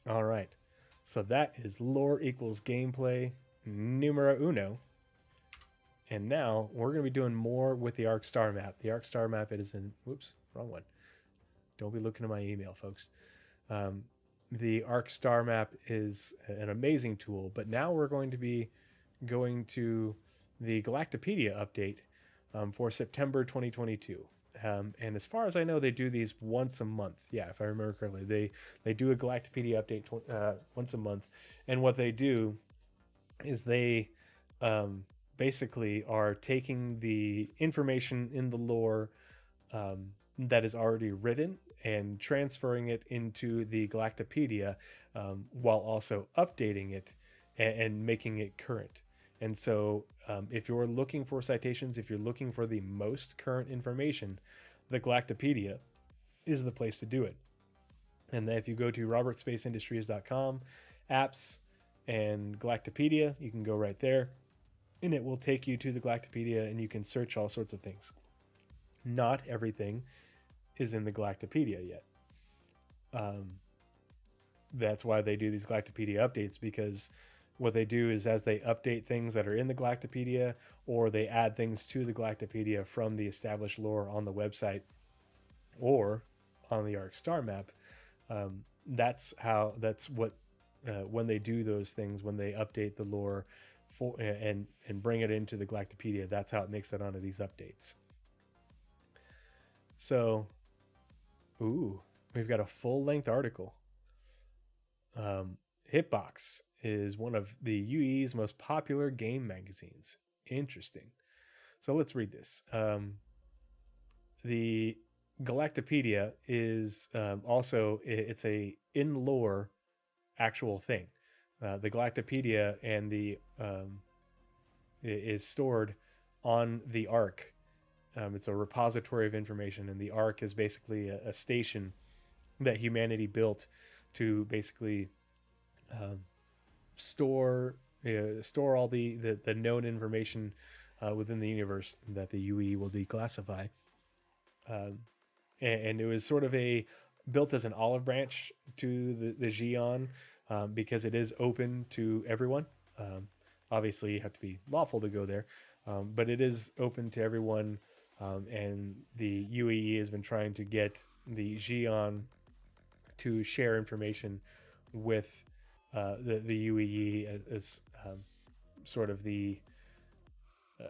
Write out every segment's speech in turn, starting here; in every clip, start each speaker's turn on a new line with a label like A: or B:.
A: All right. So that is lore equals gameplay numero uno. And now we're going to be doing more with the Ark Starmap. The Ark Starmap, it is in, whoops, wrong one. Don't be looking at my email, folks. Um, the Ark Starmap is an amazing tool, but now we're going to be going to the Galactapedia update for September 2022. And as far as I know, they do these once a month. Yeah, if I remember correctly, they do a Galactapedia update once a month. And what they do is they um, basically are taking the information in the lore that is already written and transferring it into the Galactapedia while also updating it and making it current. And so, if you're looking for citations, if you're looking for the most current information, the Galactapedia is the place to do it. And then if you go to robertspaceindustries.com, apps, and Galactapedia, you can go right there and it will take you to the Galactapedia and you can search all sorts of things. Not everything is in the Galactapedia yet. That's why they do these Galactapedia updates, because what they do is as they update things that are in the Galactapedia or they add things to the Galactapedia from the established lore on the website or on the Ark Starmap, that's what when they do those things, when they update the lore for and bring it into the Galactapedia, that's how it makes it onto these updates. So, ooh, we've got a full length article. Hitbox is one of the UE's most popular game magazines. Interesting. So let's read this. The Galactapedia is also it's a in lore actual thing. The Galactapedia and the is stored on the Ark. It's a repository of information, and the Ark is basically a station that humanity built to basically store store all the known information within the universe that the UE will declassify. And it was sort of a built as an olive branch to the Xi'an because it is open to everyone. Obviously, you have to be lawful to go there, but it is open to everyone. And the UAE has been trying to get the Xi'an to share information with the UAE as sort of the I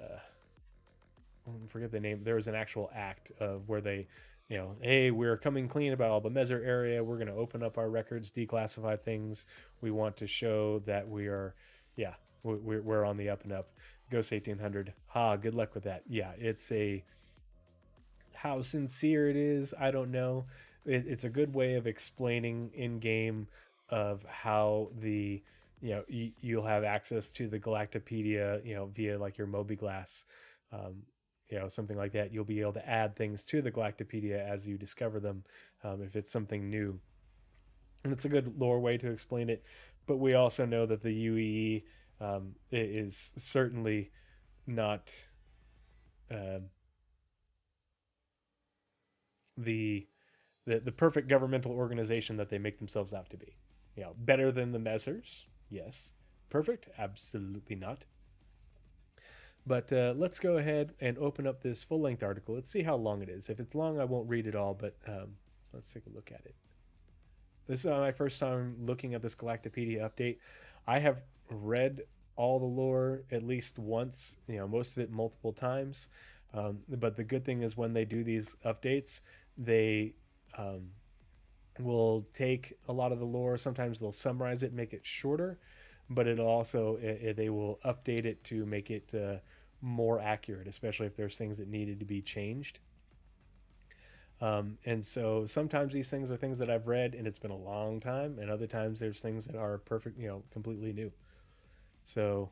A: forget the name. There was an actual act of where they, hey, we're coming clean about all the Mezer area. We're going to open up our records, declassify things. We want to show that we are, yeah, we're on the up and up. Ghost 1800. Ha, good luck with that. Yeah, it's how sincere it is, I don't know. It's a good way of explaining in game of how you'll have access to the Galactapedia, via like your MobiGlass. Something like that. You'll be able to add things to the Galactapedia as you discover them, if it's something new. And it's a good lore way to explain it. But we also know that the UEE is certainly not the perfect governmental organization that they make themselves out to be. Better than the Messers, yes. Perfect, absolutely not. But let's go ahead and open up this full-length article. Let's see how long it is. If it's long, I won't read it all, but let's take a look at it. This is my first time looking at this Galactapedia update. I have read all the lore at least once, most of it multiple times. But the good thing is when they do these updates, they will take a lot of the lore. Sometimes they'll summarize it, make it shorter, but it'll also they will update it to make it more accurate, especially if there's things that needed to be changed. And so sometimes these things are things that I've read and it's been a long time, and other times there's things that are perfect, completely new. So,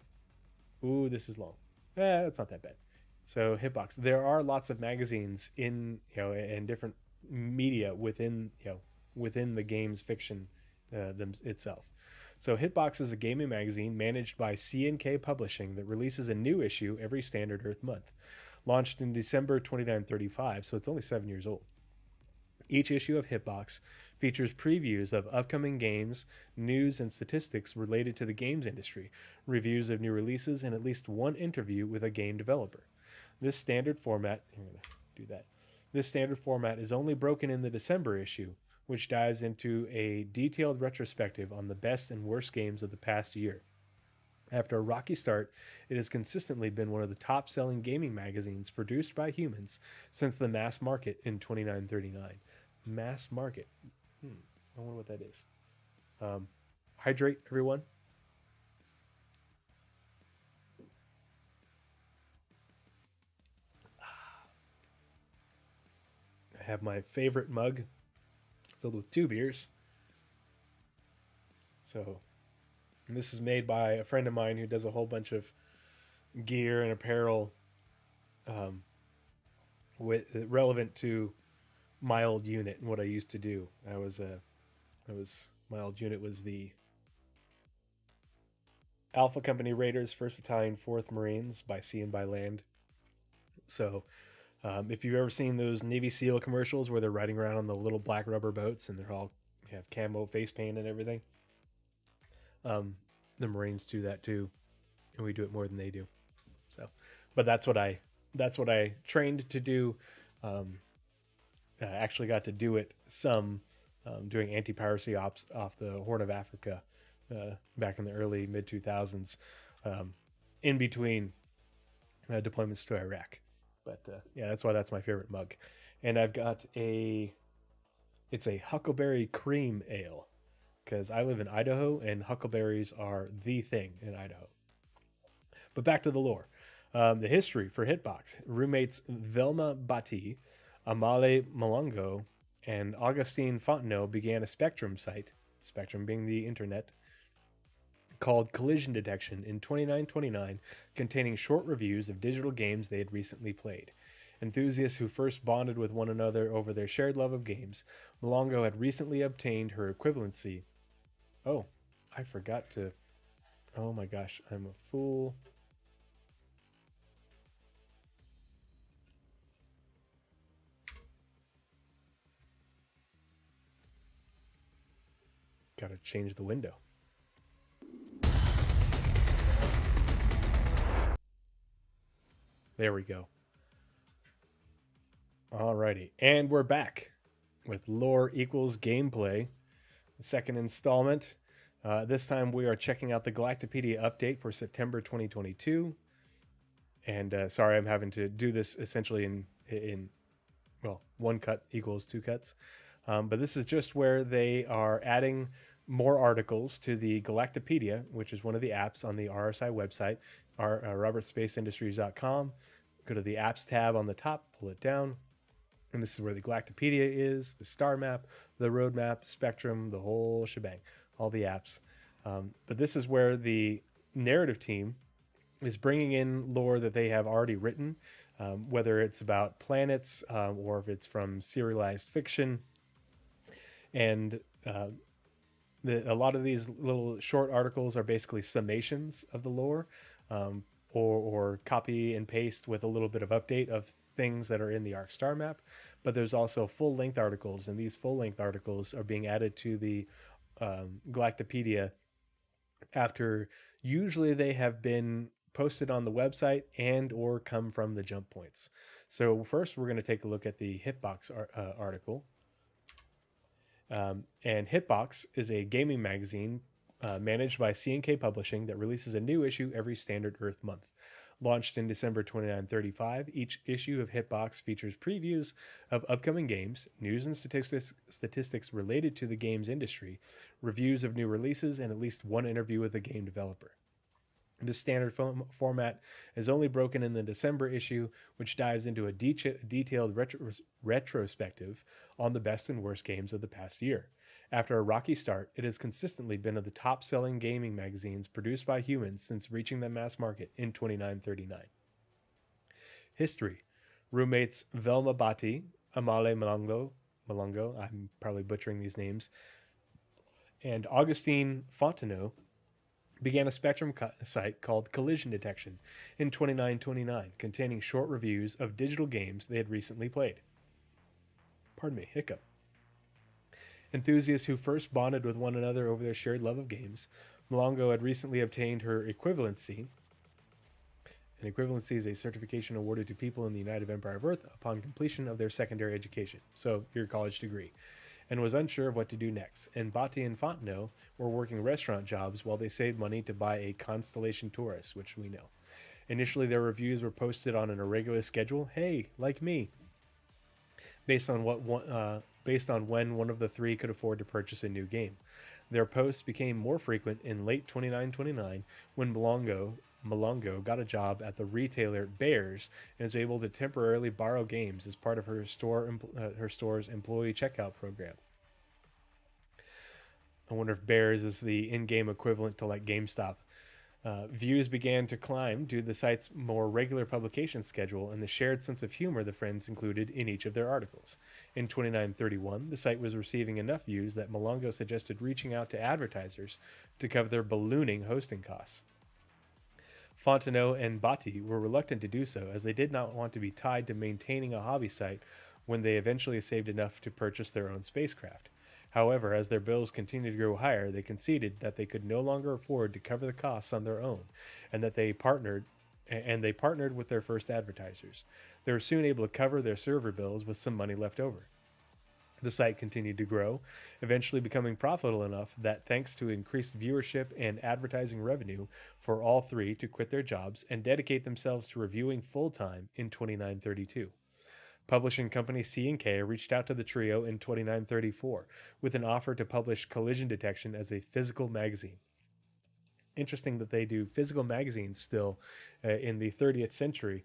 A: ooh, this is long. It's not that bad. So Hitbox, there are lots of magazines in and different media within within the game's fiction itself. So Hitbox is a gaming magazine managed by C&K Publishing that releases a new issue every standard Earth month. Launched in December 2935, so it's only 7 years old. Each issue of Hitbox features previews of upcoming games, news, and statistics related to the games industry, reviews of new releases, and at least one interview with a game developer. This standard format, I'm going to do that. This standard format is only broken in the December issue, which dives into a detailed retrospective on the best and worst games of the past year. After a rocky start, it has consistently been one of the top selling gaming magazines produced by humans since the mass market in 2939. Mass market. I wonder what that is. Hydrate, everyone. I have my favorite mug filled with 2 beers. So, and this is made by a friend of mine who does a whole bunch of gear and apparel relevant to my old unit and what I used to do. My old unit was the Alpha Company Raiders, 1st Battalion, 4th Marines by sea and by land. So if you've ever seen those Navy SEAL commercials where they're riding around on the little black rubber boats and they're all have camo face paint and everything, the Marines do that too, and we do it more than they do. So, but that's what I trained to do. I actually got to do it some doing anti-piracy ops off the Horn of Africa back in the early mid 2000s, in between deployments to Iraq. But yeah, that's why that's my favorite mug. And I've got it's a huckleberry cream ale, because I live in Idaho and huckleberries are the thing in Idaho. But back to the lore. The history for Hitbox. Roommates Velma Bati, Amale Malongo, and Augustine Fontenot began a Spectrum site, Spectrum being the internet, called Collision Detection in 2929, containing short reviews of digital games they had recently played. Enthusiasts who first bonded with one another over their shared love of games, Malongo had recently obtained her equivalency. Oh, I forgot to... Oh my gosh, I'm a fool. Gotta change the window. There we go. Alrighty, and we're back with Lore Equals Gameplay, the second installment. This time we are checking out the Galactapedia update for September 2022. And sorry, I'm having to do this essentially in one cut equals 2 cuts. But this is just where they are adding more articles to the Galactapedia, which is one of the apps on the RSI website, robertspaceindustries.com. Go to the apps tab on the top, pull it down, and this is where the Galactapedia is, the star map, the roadmap, Spectrum, the whole shebang, all the apps. But this is where the narrative team is bringing in lore that they have already written, whether it's about planets or if it's from serialized fiction. And a lot of these little short articles are basically summations of the lore, or copy and paste with a little bit of update of things that are in the Ark Starmap. But there's also full-length articles, and these full-length articles are being added to the Galactapedia after usually they have been posted on the website and or come from the jump points. So first we're going to take a look at the Hitbox article. And Hitbox is a gaming magazine managed by C&K Publishing that releases a new issue every standard Earth month. Launched in December 2935, each issue of Hitbox features previews of upcoming games, news and statistics related to the games industry, reviews of new releases, and at least one interview with a game developer. This standard format is only broken in the December issue, which dives into a detailed retrospective on the best and worst games of the past year. After a rocky start, it has consistently been one of the top-selling gaming magazines produced by humans since reaching the mass market in 2939. History. Roommates Velma Bati, Amale Malongo, I'm probably butchering these names, and Augustine Fontenot began a Spectrum site called Collision Detection in 2929, containing short reviews of digital games they had recently played. Pardon me, hiccup. Enthusiasts who first bonded with one another over their shared love of games, Malongo had recently obtained her equivalency. An equivalency is a certification awarded to people in the United Empire of Earth upon completion of their secondary education, so your college degree, and was unsure of what to do next. And Bati and Fontenot were working restaurant jobs while they saved money to buy a Constellation Taurus, which we know. Initially, their reviews were posted on an irregular schedule. Hey, like me, based on based on when one of the three could afford to purchase a new game. Their posts became more frequent in late 2929 when Malongo got a job at the retailer Bears and was able to temporarily borrow games as part of her store's employee checkout program. I wonder if Bears is the in-game equivalent to like GameStop. Views began to climb due to the site's more regular publication schedule and the shared sense of humor the friends included in each of their articles. In 2931, the site was receiving enough views that Malongo suggested reaching out to advertisers to cover their ballooning hosting costs. Fontenot and Bati were reluctant to do so, as they did not want to be tied to maintaining a hobby site when they eventually saved enough to purchase their own spacecraft. However, as their bills continued to grow higher, they conceded that they could no longer afford to cover the costs on their own, and they partnered with their first advertisers. They were soon able to cover their server bills with some money left over. The site continued to grow, eventually becoming profitable enough that, thanks to increased viewership and advertising revenue, for all three to quit their jobs and dedicate themselves to reviewing full-time in 2932. Publishing company C&K reached out to the trio in 2934 with an offer to publish Collision Detection as a physical magazine. Interesting that they do physical magazines still in the 30th century,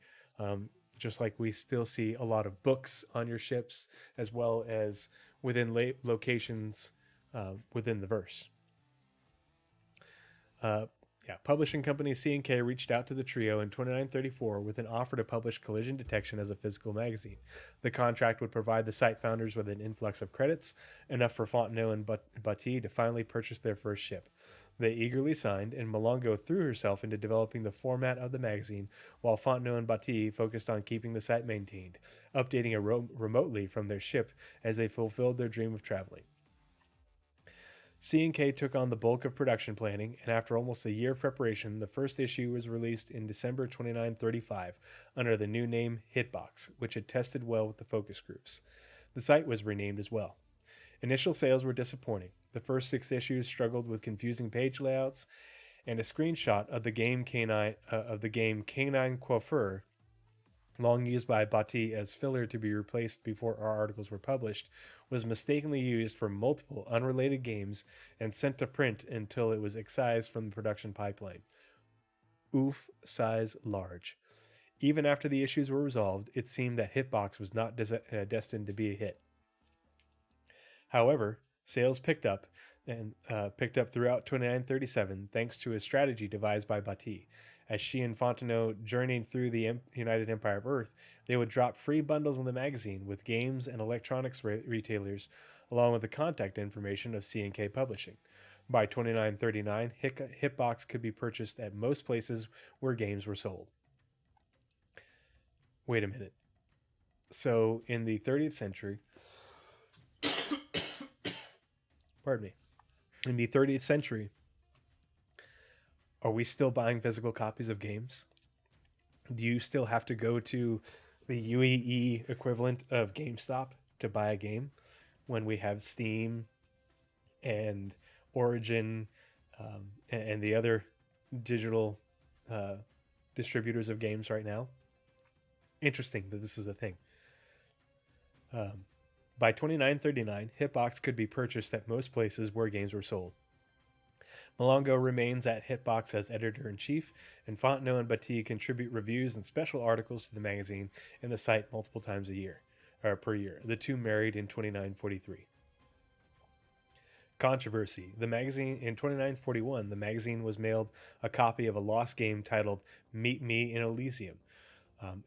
A: just like we still see a lot of books on your ships, as well as within locations within the verse. Publishing company C&K reached out to the trio in 2934 with an offer to publish Collision Detection as a physical magazine. The contract would provide the site founders with an influx of credits, enough for Fontenot and Bati to finally purchase their first ship. They eagerly signed, and Malongo threw herself into developing the format of the magazine, while Fontenot and Bati focused on keeping the site maintained, updating it remotely from their ship as they fulfilled their dream of traveling. C&K took on the bulk of production planning, and after almost a year of preparation, the first issue was released in December 2935 under the new name Hitbox, which had tested well with the focus groups. The site was renamed as well. Initial sales were disappointing. The first 6 issues struggled with confusing page layouts, and a screenshot of the game Canine Coiffeur, long used by Bati as filler to be replaced before our articles were published, was mistakenly used for multiple unrelated games and sent to print until it was excised from the production pipeline. Oof, size large. Even after the issues were resolved, it seemed that Hitbox was not destined to be a hit. However, sales picked up throughout 2937 thanks to a strategy devised by Bati. As she and Fontenot journeyed through the United Empire of Earth, they would drop free bundles in the magazine with games and electronics retailers, along with the contact information of C&K Publishing. By 2939, Hitbox could be purchased at most places where games were sold. Wait a minute. So, in the 30th century, pardon me, in the 30th century, are we still buying physical copies of games? Do you still have to go to the UAE equivalent of GameStop to buy a game when we have Steam and Origin and the other digital distributors of games right now? Interesting that this is a thing. By 2939, Hitbox could be purchased at most places where games were sold. Malongo remains at Hitbox as editor-in-chief, and Fontenot and Bati contribute reviews and special articles to the magazine and the site multiple times per year. The two married in 2943. Controversy. The magazine in 2941, the magazine was mailed a copy of a lost game titled Meet Me in Elysium.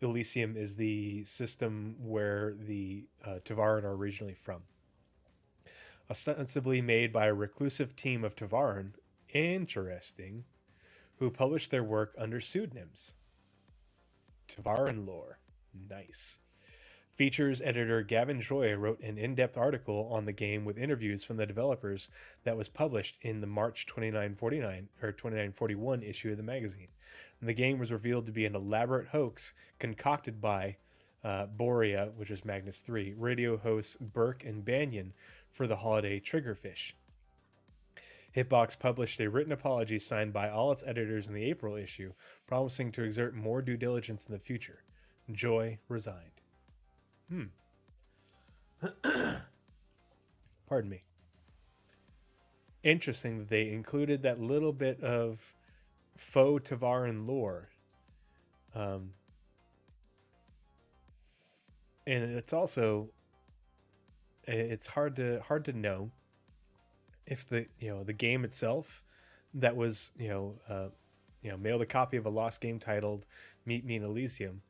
A: Elysium is the system where the Tavaran are originally from. Ostensibly made by a reclusive team of Tavaran, interesting, who published their work under pseudonyms. Tavaran lore. Nice. Features editor Gavin Joy wrote an in-depth article on the game with interviews from the developers that was published in the March 2949 or 2941 issue of the magazine. And the game was revealed to be an elaborate hoax concocted by Borea, which is Magnus 3, radio hosts Burke and Banyan for the holiday Triggerfish. Hitbox published a written apology signed by all its editors in the April issue, promising to exert more due diligence in the future. Joy resigned. Pardon me. Interesting that they included that little bit of faux Tavaran lore. And it's also it's hard to know if the game itself that was mailed a copy of a lost game titled Meet Me in Elysium.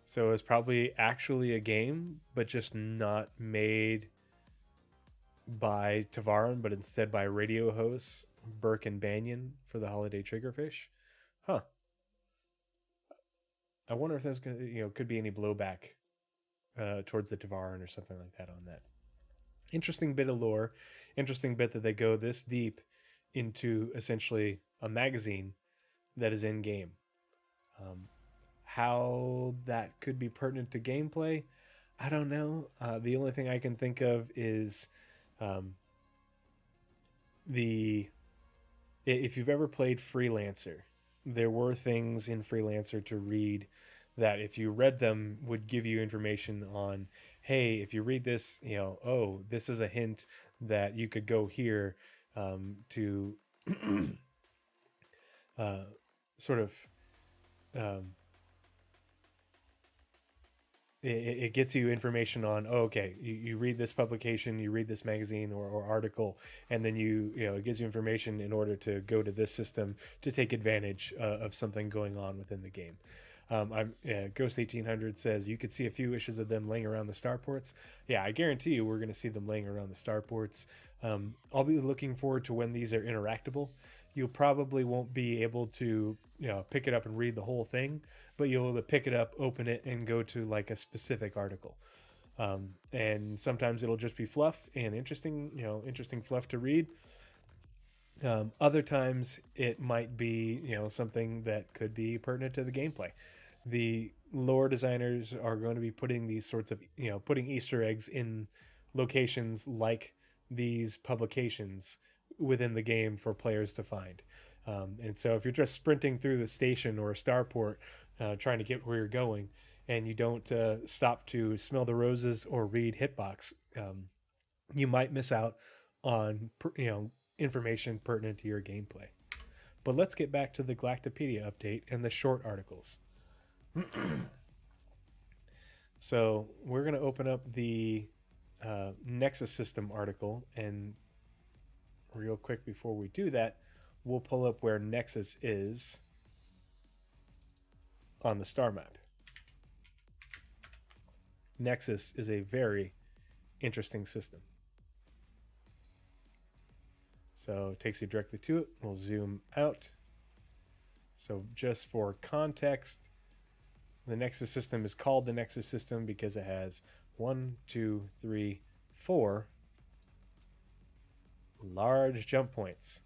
A: So it's probably actually a game, but just not made by Tavaran, but instead by radio hosts Burke and Banyan for the holiday Triggerfish. Huh. I wonder if there's could be any blowback towards the Tavaran or something like that on that. Interesting bit of lore. Interesting bit that they go this deep into essentially a magazine that is in game. How that could be pertinent to gameplay, I don't know. The only thing I can think of is if you've ever played Freelancer, there were things in Freelancer to read that if you read them would give you information on, hey, if you read this, this is a hint that you could go here to sort of it gets you information on, you read this publication, you read this magazine or article, and then it gives you information in order to go to this system to take advantage of something going on within the game. Ghost 1800 says you could see a few issues of them laying around the starports. Yeah, I guarantee you we're going to see them laying around the starports. I'll be looking forward to when these are interactable. You probably won't be able to pick it up and read the whole thing, but you'll be able to pick it up, open it, and go to like a specific article. And sometimes it'll just be fluff and interesting fluff to read. Other times it might be something that could be pertinent to the gameplay. The lore designers are going to be putting these sorts of putting Easter eggs in locations like these publications within the game for players to find. And so if you're just sprinting through the station or a starport trying to get where you're going, and you don't stop to smell the roses or read Hitbox, you might miss out on information pertinent to your gameplay. But let's get back to the Galactapedia update and the short articles. So we're going to open up the Nexus system article, and real quick before we do that, we'll pull up where Nexus is on the star map. Nexus is a very interesting system. So it takes you directly to it. We'll zoom out. So just for context, the Nexus system is called the Nexus system because it has 1, 2, 3, 4 large jump points.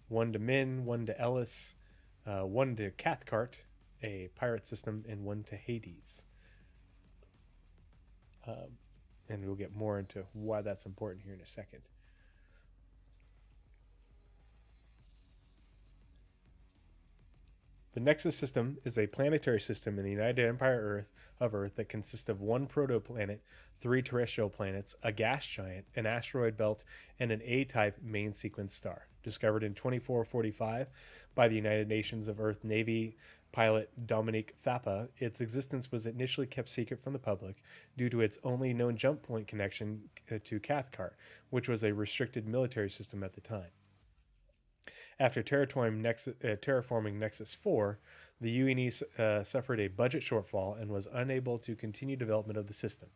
A: 1 to Min, 1 to Ellis, 1 to Cathcart, a pirate system, and 1 to Hades. And we'll get more into why that's important here in a second. The Nexus system is a planetary system in the United Empire of Earth that consists of 1 protoplanet, 3 terrestrial planets, a gas giant, an asteroid belt, and an A-type main sequence star. Discovered in 2445 by the United Nations of Earth Navy pilot Dominique Thapa, its existence was initially kept secret from the public due to its only known jump point connection to Cathcart, which was a restricted military system at the time. After terraforming Nexus 4, the UNE suffered a budget shortfall and was unable to continue development of the system.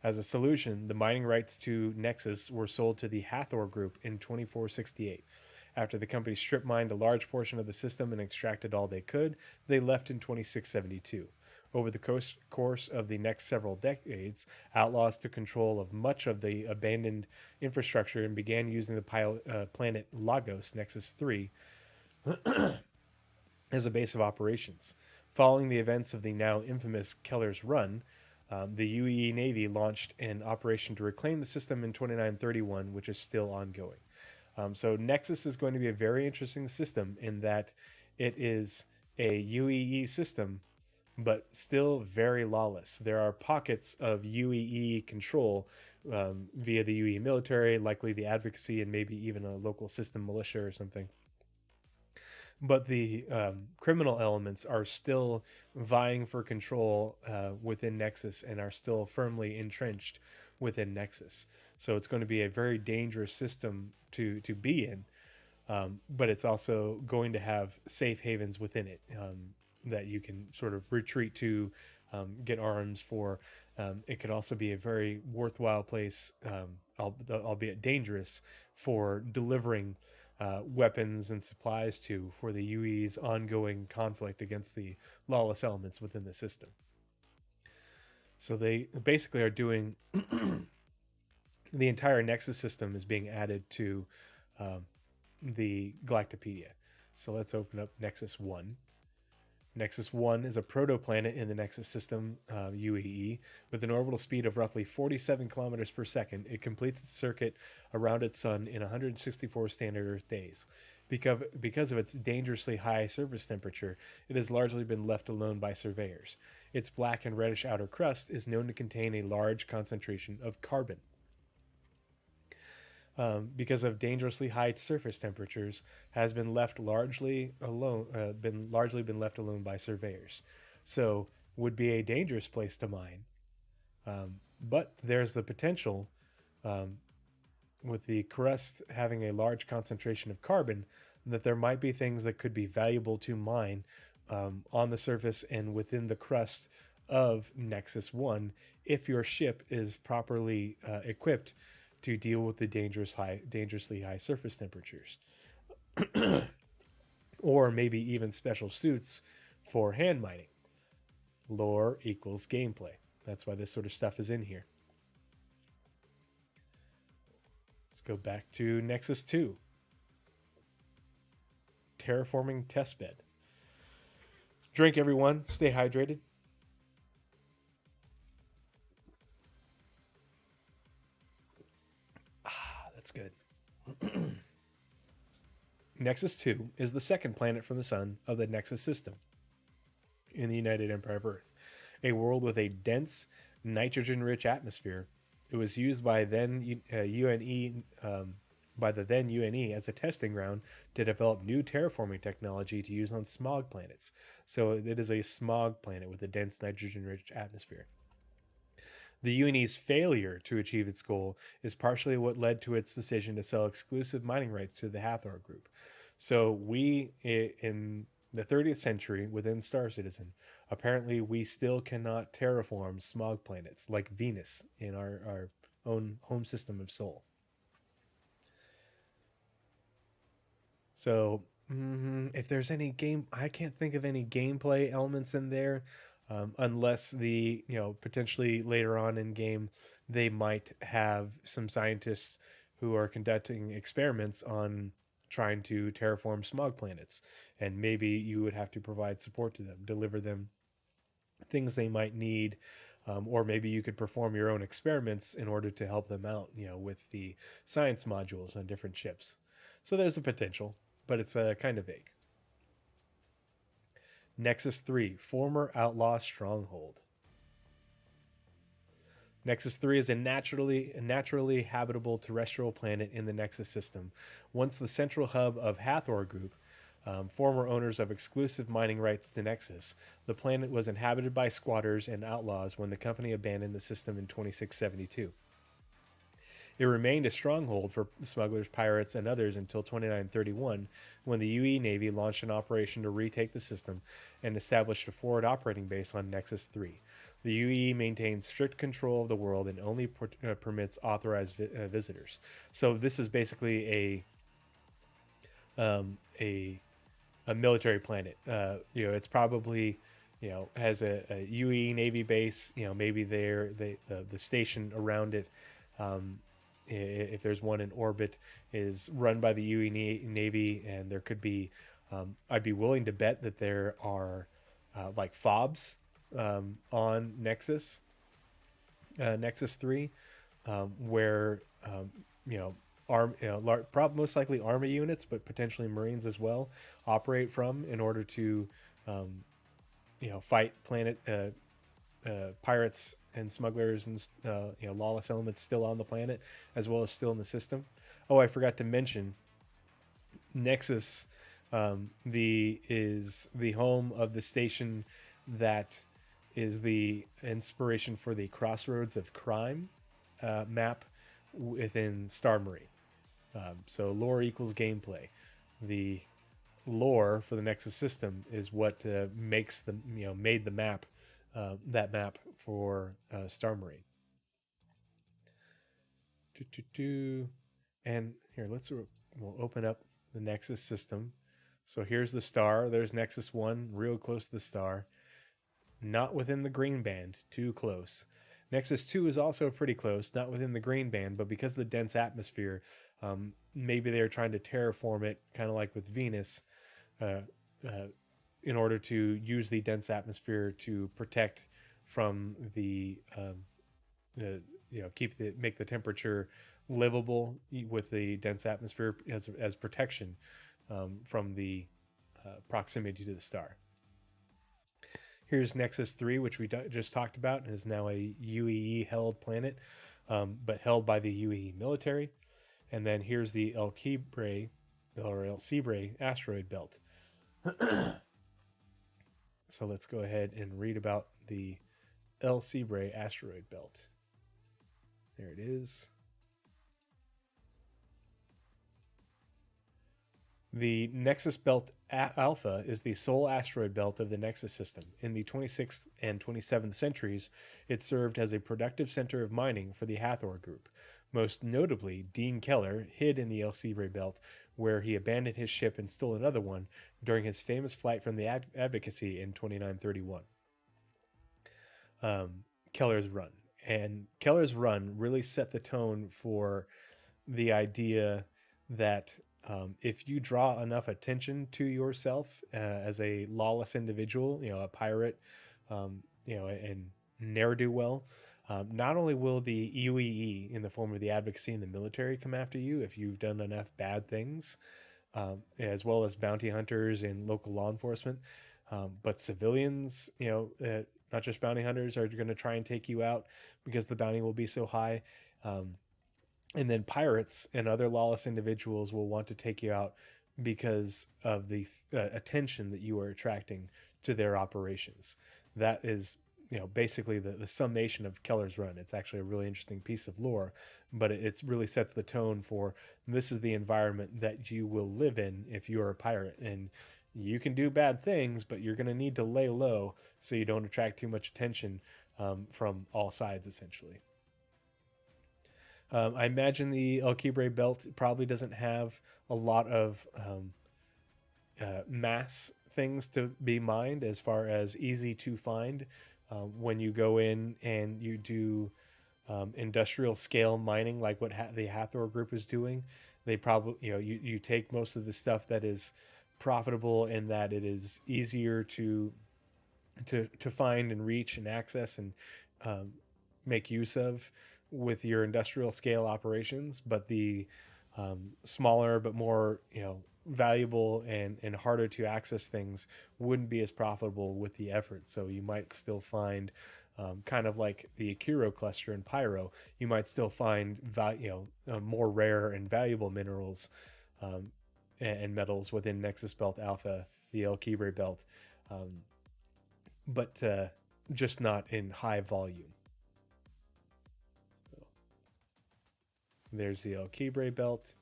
A: As a solution, the mining rights to Nexus were sold to the Hathor Group in 2468. After the company strip mined a large portion of the system and extracted all they could, they left in 2672. Over the course of the next several decades, Outlaws took control of much of the abandoned infrastructure and began using the planet Lagos Nexus 3 as a base of operations. Following the events of the now infamous Keller's Run, the UEE Navy launched an operation to reclaim the system in 2931, which is still ongoing. So Nexus is going to be a very interesting system in that it is a UEE system, but still very lawless. There are pockets of UEE control via the UEE military, likely the advocacy, and maybe even a local system militia or something. But the criminal elements are still vying for control within Nexus and are still firmly entrenched within Nexus. So it's going to be a very dangerous system to be in, but it's also going to have safe havens within it that you can sort of retreat to, get arms for. It could also be a very worthwhile place, albeit dangerous, for delivering weapons and supplies to for the UE's ongoing conflict against the lawless elements within the system. So they basically are doing the entire Nexus system is being added to the Galactapedia. So let's open up Nexus 1. Nexus 1 is a protoplanet in the Nexus system, UEE, with an orbital speed of roughly 47 kilometers per second. It completes its circuit around its sun in 164 standard Earth days. Because of its dangerously high surface temperature, it has largely been left alone by surveyors. Its black and reddish outer crust is known to contain a large concentration of carbon. Because of dangerously high surface temperatures, has been left largely alone. Been left alone by surveyors, so would be a dangerous place to mine. But there's the potential, with the crust having a large concentration of carbon, that there might be things that could be valuable to mine on the surface and within the crust of Nexus 1 if your ship is properly equipped to deal with the dangerously high surface temperatures. Or maybe even special suits for hand mining. Lore equals gameplay. That's why this sort of stuff is in here. Let's go back to Nexus 2. Terraforming testbed. Drink, everyone. Stay hydrated. That's good. Nexus 2 is the second planet from the sun of the Nexus system in the United Empire of Earth, a world with a dense, nitrogen-rich atmosphere. It was used by the then UNE as a testing ground to develop new terraforming technology to use on smog planets. So it is a smog planet with a dense nitrogen-rich atmosphere. The UNE's failure to achieve its goal is partially what led to its decision to sell exclusive mining rights to the Hathor Group. So we, in the 30th century, within Star Citizen, apparently we still cannot terraform smog planets like Venus in our own home system of Sol. So if there's any I can't think of any gameplay elements in there. Unless potentially later on in game, they might have some scientists who are conducting experiments on trying to terraform smog planets. And maybe you would have to provide support to them, deliver them things they might need. Or maybe you could perform your own experiments in order to help them out, with the science modules on different ships. So there's a potential, but it's kind of vague. Nexus 3, former outlaw stronghold. Nexus 3 is a naturally habitable terrestrial planet in the Nexus system. Once the central hub of Hathor Group, former owners of exclusive mining rights to Nexus, the planet was inhabited by squatters and outlaws when the company abandoned the system in 2672. It remained a stronghold for smugglers, pirates, and others until 2931, when the UE Navy launched an operation to retake the system and established a forward operating base on Nexus 3. The UE maintains strict control of the world and only permits authorized visitors. So this is basically a military planet. It's probably has a UE Navy base. Maybe the station around it, if there's one in orbit, is run by the UE Navy, and there could be. I'd be willing to bet that there are like fobs on Nexus 3, where you know most likely army units, but potentially Marines as well, operate from in order to fight planet pirates and smugglers and lawless elements still on the planet, as well as still in the system. Oh, I forgot to mention, Nexus is the home of the station that is the inspiration for the Crossroads of Crime map within Star Marine. So lore equals gameplay. The lore for the Nexus system is what makes the made the map, that map for Star Marine. And here, we'll open up the Nexus system. So here's the star. There's Nexus 1, real close to the star. Not within the green band, too close. Nexus 2 is also pretty close, not within the green band, but because of the dense atmosphere, maybe they're trying to terraform it, kind of like with Venus, in order to use the dense atmosphere to protect from the, make the temperature livable with the dense atmosphere as protection from the proximity to the star. Here's Nexus 3, which we just talked about, and is now a UEE held planet, but held by the UEE military. And then here's the El Cibre asteroid belt. So let's go ahead and read about the El Cibre asteroid belt. There it is. The Nexus Belt Alpha is the sole asteroid belt of the Nexus system. In the 26th and 27th centuries, it served as a productive center of mining for the Hathor group. Most notably, Dean Keller hid in the El Cibre belt, where he abandoned his ship and stole another one during his famous flight from the Advocacy in 2931. Keller's Run. And Keller's Run really set the tone for the idea that if you draw enough attention to yourself as a lawless individual, a pirate, and ne'er-do-well, not only will the UEE, in the form of the Advocacy and the military, come after you if you've done enough bad things, as well as bounty hunters and local law enforcement, but civilians, not just bounty hunters, are going to try and take you out because the bounty will be so high. And then pirates and other lawless individuals will want to take you out because of the attention that you are attracting to their operations. That is, basically the summation of Keller's Run. It's actually a really interesting piece of lore, but it's really sets the tone for this is the environment that you will live in if you're a pirate. And you can do bad things, but you're going to need to lay low so you don't attract too much attention from all sides, essentially. I imagine the El Cibre belt probably doesn't have a lot of mass things to be mined as far as easy to find. When you go in and you do industrial scale mining, like what the Hathor group is doing, they probably, you take most of the stuff that is profitable and that it is easier to find and reach and access and make use of with your industrial scale operations, but the smaller but more valuable and harder to access things wouldn't be as profitable with the effort. So you might still find kind of like the Akiro cluster in Pyro, you might still find more rare and valuable minerals and metals within Nexus Belt Alpha, the El Cibre belt, but just not in high volume. There's the El Cibre belt.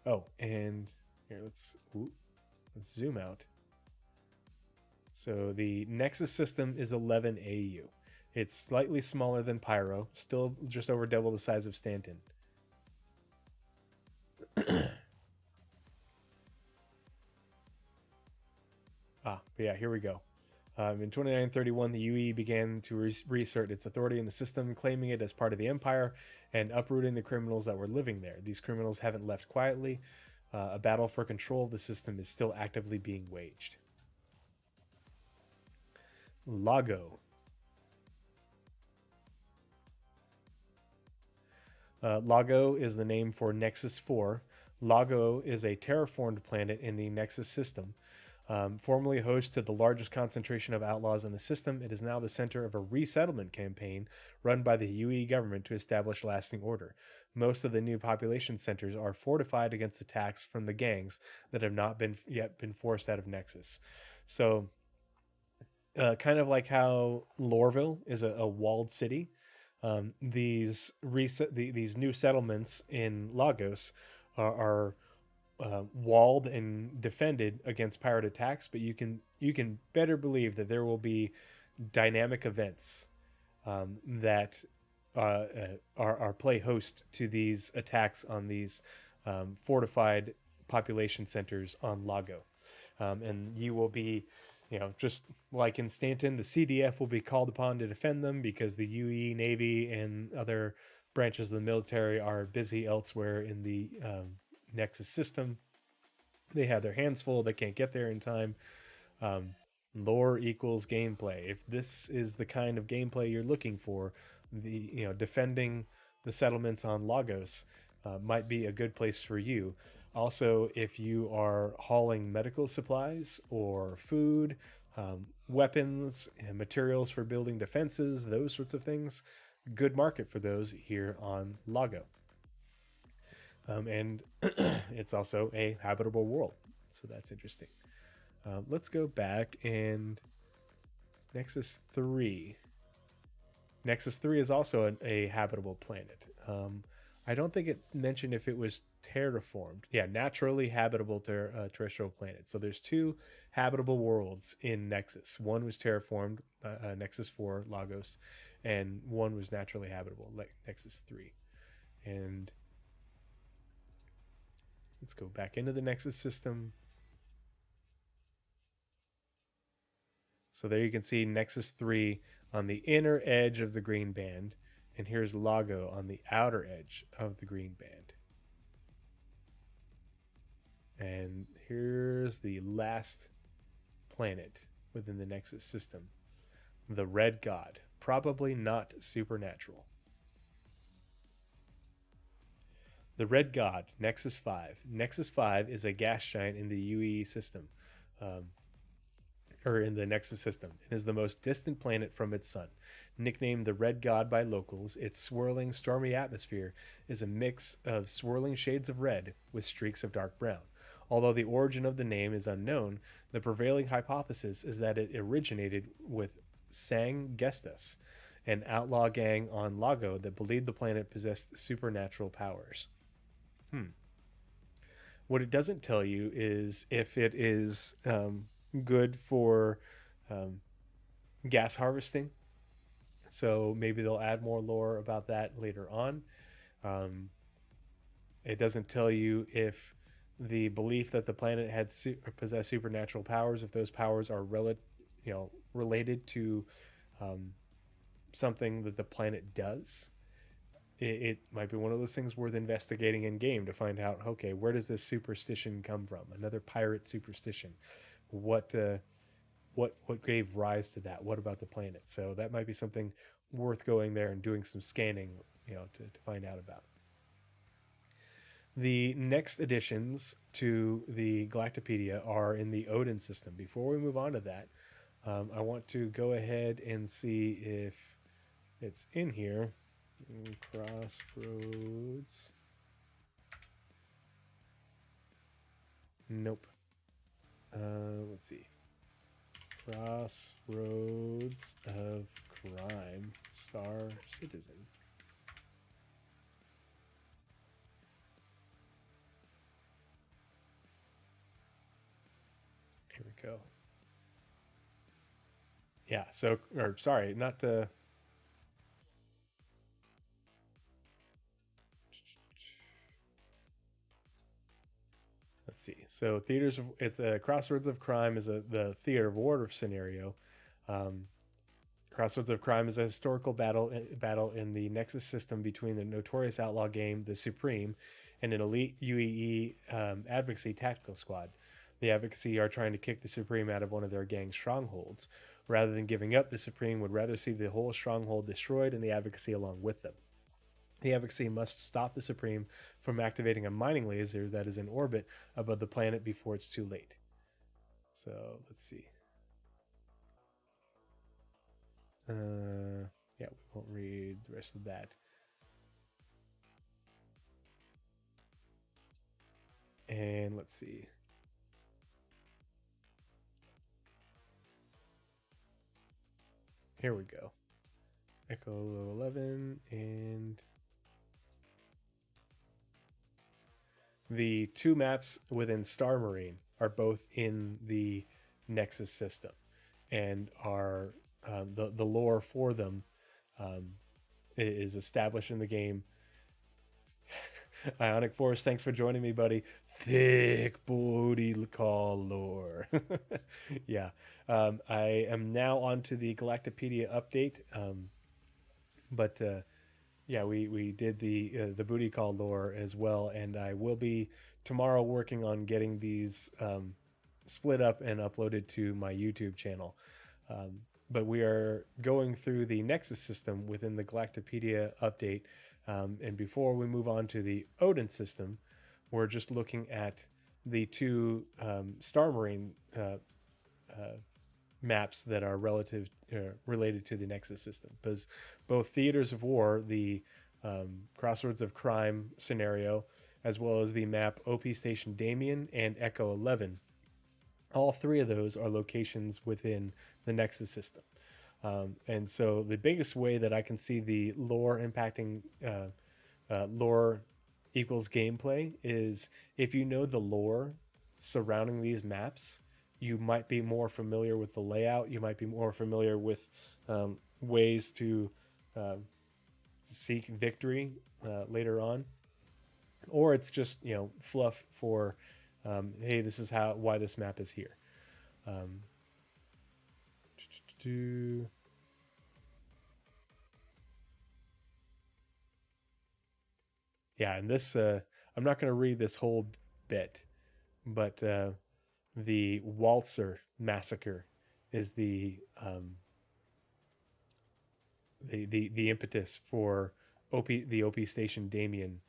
A: Oh, and here let's zoom out. So the Nexus system is 11 AU. It's slightly smaller than Pyro, still just over double the size of Stanton. But yeah, here we go. In 2931, the UE began to reassert its authority in the system, claiming it as part of the empire and uprooting the criminals that were living there. These criminals haven't left quietly. A battle for control of the system is still actively being waged. Lago. Lago is the name for Nexus 4. Lago is a terraformed planet in the Nexus system. Formerly host to the largest concentration of outlaws in the system, it is now the center of a resettlement campaign run by the UE government to establish lasting order. Most of the new population centers are fortified against attacks from the gangs that have not yet been forced out of Nexus. So, kind of like how Lorville is a walled city, these new settlements in Lagos are walled and defended against pirate attacks, but you can better believe that there will be dynamic events that are play host to these attacks on these fortified population centers on Lago, and you will be, just like in Stanton, the CDF will be called upon to defend them because the UE, Navy, and other branches of the military are busy elsewhere in the Nexus system. They have their hands full. They can't get there in time. Um, Lore equals gameplay. If this is the kind of gameplay you're looking for, defending the settlements on Lagos might be a good place for you. Also, if you are hauling medical supplies or food, weapons, and materials for building defenses, those sorts of things, good market for those here on Lago. And it's also a habitable world, so that's interesting. Let's go back and Nexus 3. Nexus 3 is also a habitable planet. I don't think it's mentioned if it was terraformed. Yeah, naturally habitable terrestrial planet. So there's two habitable worlds in Nexus. One was terraformed, Nexus 4, Lagos, and one was naturally habitable, like Nexus 3. And let's go back into the Nexus system. So there you can see Nexus 3 on the inner edge of the green band, and here's Lago on the outer edge of the green band. And here's the last planet within the Nexus system, the Red God, probably not supernatural. The Red God, Nexus 5. Nexus 5 is a gas giant in the UE system. Or in the Nexus system. It is the most distant planet from its sun. Nicknamed the Red God by locals, its swirling, stormy atmosphere is a mix of swirling shades of red with streaks of dark brown. Although the origin of the name is unknown, the prevailing hypothesis is that it originated with Sang Gestas, an outlaw gang on Lago that believed the planet possessed supernatural powers. What it doesn't tell you is if it is good for gas harvesting. So maybe they'll add more lore about that later on. It doesn't tell you if the belief that the planet had possessed supernatural powers, if those powers are related to something that the planet does. It might be one of those things worth investigating in game to find out, okay, where does this superstition come from? Another pirate superstition. What gave rise to that? What about the planet? So that might be something worth going there and doing some scanning, to find out about. The next additions to the Galactapedia are in the Odin system. Before we move on to that, I want to go ahead and see if it's in here. Crossroads. Nope. Let's see. Crossroads of Crime. Star Citizen. Here we go. Yeah, so, or sorry, not to. let's see. So it's a Crossroads of Crime is the theater of war scenario. Um, Crossroads of Crime is a historical battle in the Nexus system between the notorious outlaw game, the Supreme, and an elite UEE advocacy tactical squad. The advocacy are trying to kick the Supreme out of one of their gang's strongholds. Rather than giving up, the Supreme would rather see the whole stronghold destroyed and the advocacy along with them. The advocacy must stop the Supreme from activating a mining laser that is in orbit above the planet before it's too late. So let's see. Yeah, we won't read the rest of that. And let's see. Here we go. Echo 11 and the two maps within Star Marine are both in the Nexus system and are the lore for them is established in the game. Ionic Force, thanks for joining me, buddy. Thick booty call lore. Yeah. I am now on to the Galactapedia update. But yeah, we did the booty call lore as well, and I will be tomorrow working on getting these split up and uploaded to my YouTube channel. But we are going through the Nexus system within the Galactapedia update. And before we move on to the Odin system, we're just looking at the two Star Marine maps that are related to the Nexus system. Because both Theaters of War, the Crossroads of Crime scenario, as well as the map OP Station Damien and Echo 11, all three of those are locations within the Nexus system. And so the biggest way that I can see the lore impacting lore equals gameplay is if you know the lore surrounding these maps, you might be more familiar with the layout. You might be more familiar with ways to seek victory later on, or it's just fluff for hey, this is why this map is here. Yeah, and this I'm not going to read this whole bit, but the Waltzer massacre is the impetus for the OP Station Damien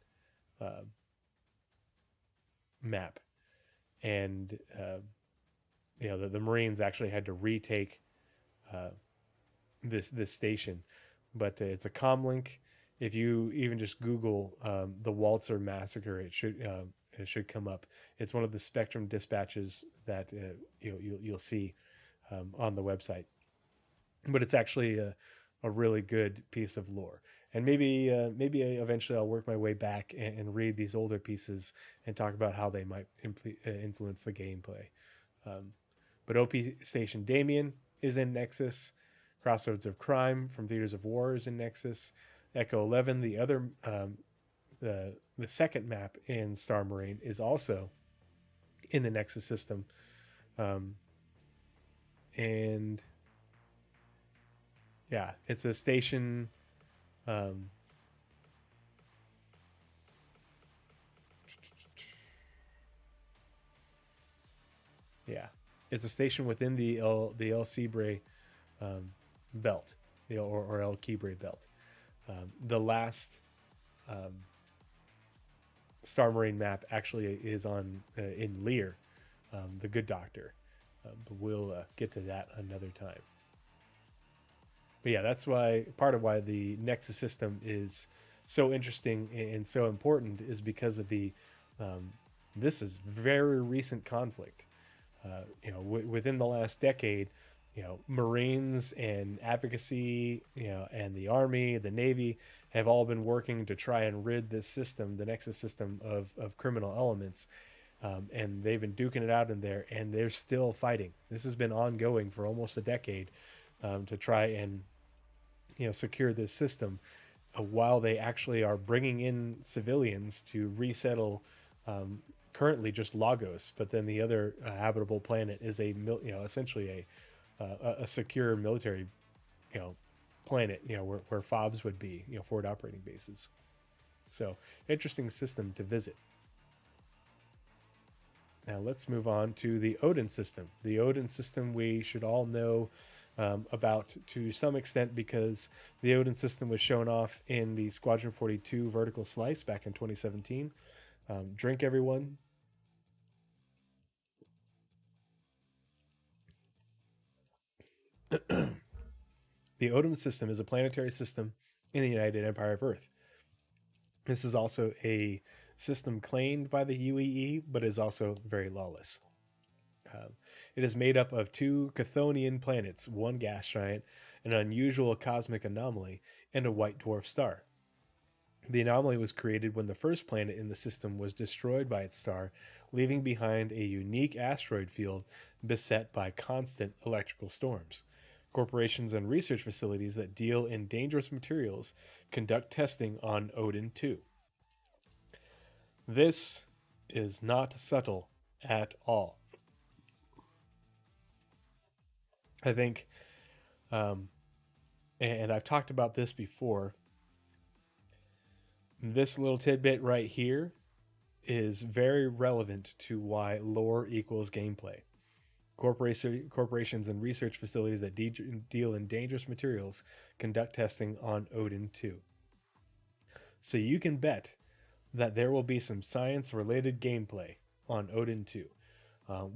A: map, and the Marines actually had to retake this station, but it's a comlink. If you even just Google the Waltzer massacre, it should come up. It's one of the Spectrum dispatches that you'll see on the website. But it's actually a really good piece of lore. And maybe eventually I'll work my way back and read these older pieces and talk about how they might influence the gameplay. But OP Station Damien is in Nexus. Crossroads of Crime from Theaters of War is in Nexus. Echo 11, the other the second map in Star Marine, is also in the Nexus system. And yeah, it's a station yeah, it's a station within the El Cibre belt, or El Cibre belt. The last Star Marine map actually is on in Lear, the Good Doctor, but we'll get to that another time. But yeah, that's part of why the Nexus system is so interesting and so important is because of this is very recent conflict. Within the last decade, Marines and advocacy, and the Army, the Navy have all been working to try and rid this system, the Nexus system, of criminal elements. And they've been duking it out in there, and they're still fighting. This has been ongoing for almost a decade to try and secure this system, while they actually are bringing in civilians to resettle currently just Lagos, but then the other habitable planet is essentially a secure military you know planet, where FOBs would be, forward operating bases. So interesting system to visit. Now let's move on to the Odin system. The Odin system we should all know about to some extent, because the Odin system was shown off in the Squadron 42 vertical slice back in 2017. Drink, everyone. The Odin system is a planetary system in the United Empire of Earth. This is also a system claimed by the UEE, but is also very lawless. Um, it is made up of two Chthonian planets, one gas giant, an unusual cosmic anomaly, and a white dwarf star. The anomaly was created when the first planet in the system was destroyed by its star, leaving behind a unique asteroid field beset by constant electrical storms. Corporations and research facilities that deal in dangerous materials conduct testing on Odin 2. This is not subtle at all. I think, and I've talked about this before, this little tidbit right here is very relevant to why lore equals gameplay. Corporations and research facilities that deal in dangerous materials conduct testing on Odin 2. So you can bet that there will be some science-related gameplay on Odin 2.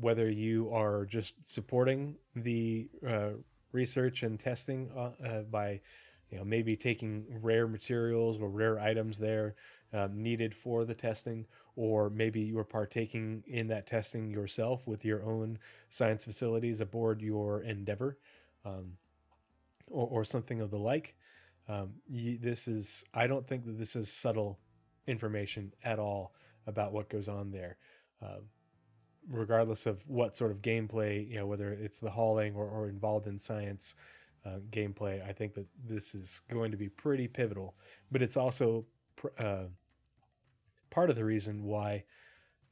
A: Whether you are just supporting the research and testing by maybe taking rare materials or rare items there needed for the testing, or maybe you are partaking in that testing yourself with your own science facilities aboard your Endeavor, or something of the like. I don't think that this is subtle information at all about what goes on there. Regardless of what sort of gameplay, whether it's the hauling or involved in science gameplay, I think that this is going to be pretty pivotal. But it's also part of the reason why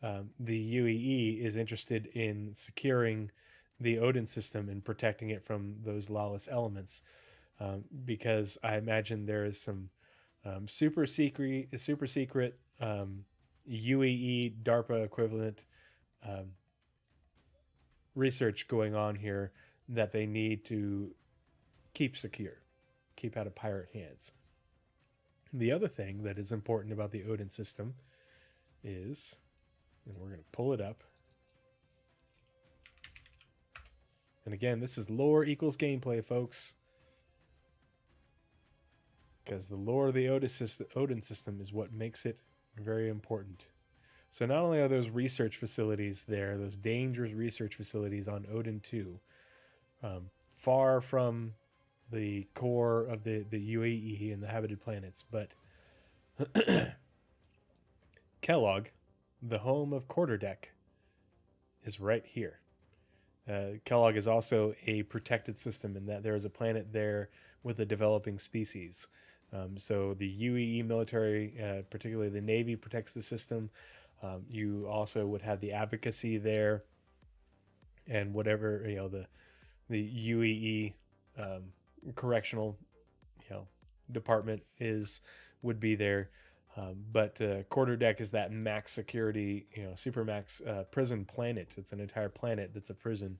A: the UEE is interested in securing the Odin system and protecting it from those lawless elements, because I imagine there is some super secret UEE DARPA equivalent research going on here that they need to keep secure, keep out of pirate hands. The other thing that is important about the Odin system is, and we're going to pull it up. And again, this is lore equals gameplay, folks. Because the lore of the Odin system is what makes it very important. So not only are those research facilities there, those dangerous research facilities on Odin 2, far from the core of the UAE and the habited planets, but Kellogg, the home of Quarterdeck, is right here. Kellogg is also a protected system in that there is a planet there with a developing species. So the UEE military, particularly the Navy, protects the system. You also would have the advocacy there, and whatever the UEE correctional department would be there. But Quarterdeck is that max security, super max prison planet. It's an entire planet that's a prison,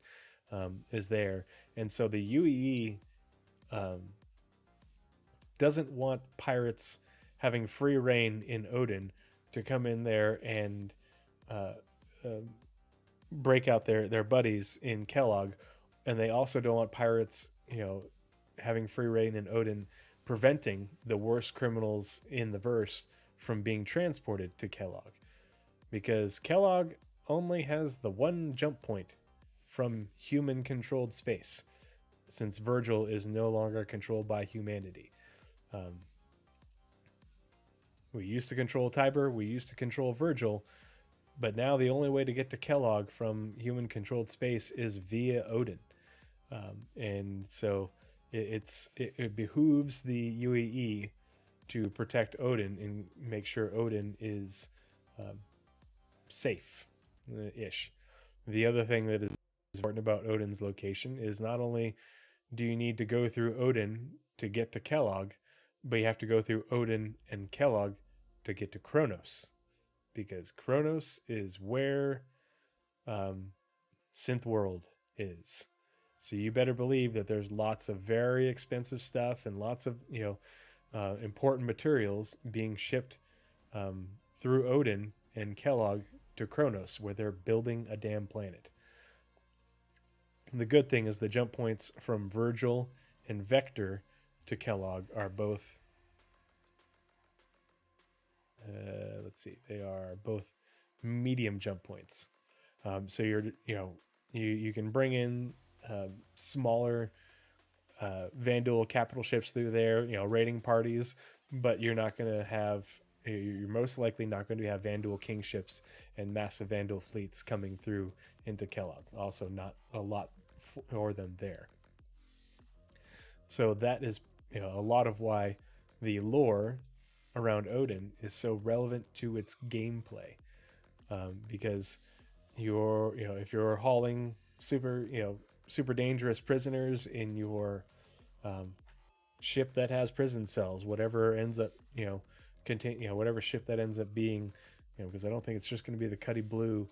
A: is there. And so the UEE doesn't want pirates having free reign in Odin to come in there and break out their buddies in Kellogg. And they also don't want pirates, having free reign in Odin, preventing the worst criminals in the verse from being transported to Kellogg. Because Kellogg only has the one jump point from human-controlled space, since Virgil is no longer controlled by humanity. We used to control Tiber, we used to control Virgil, but now the only way to get to Kellogg from human-controlled space is via Odin. And so it behooves the UAE to protect Odin and make sure Odin is safe ish. The other thing that is important about Odin's location is not only do you need to go through Odin to get to Kellogg, but you have to go through Odin and Kellogg to get to Kronos, because Kronos is where Synth World is. So you better believe that there's lots of very expensive stuff and lots of important materials being shipped through Odin and Kellogg to Kronos, where they're building a damn planet. The good thing is the jump points from Virgil and Vector to Kellogg are both, they are both medium jump points. So you can bring in smaller Vanduul capital ships through there, raiding parties, but you're most likely not going to have Vanduul king ships and massive Vanduul fleets coming through into Kellogg. Also, not a lot for them there. So that is a lot of why the lore around Odin is so relevant to its gameplay, because if you're hauling super dangerous prisoners in your ship that has prison cells, whatever ends up whatever ship that ends up being, because I don't think it's just going to be the Cuddy Blue,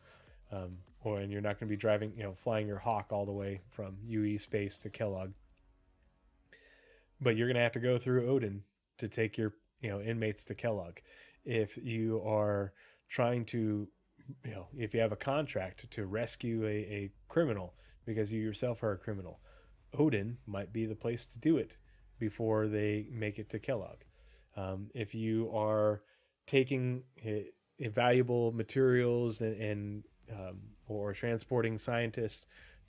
A: and you're not going to be driving flying your Hawk all the way from UE space to Kellogg, but you're going to have to go through Odin to take your inmates to Kellogg. If you are trying to if you have a contract to rescue a criminal because you yourself are a criminal, Odin might be the place to do it before they make it to Kellogg. If you are taking valuable materials and or transporting scientists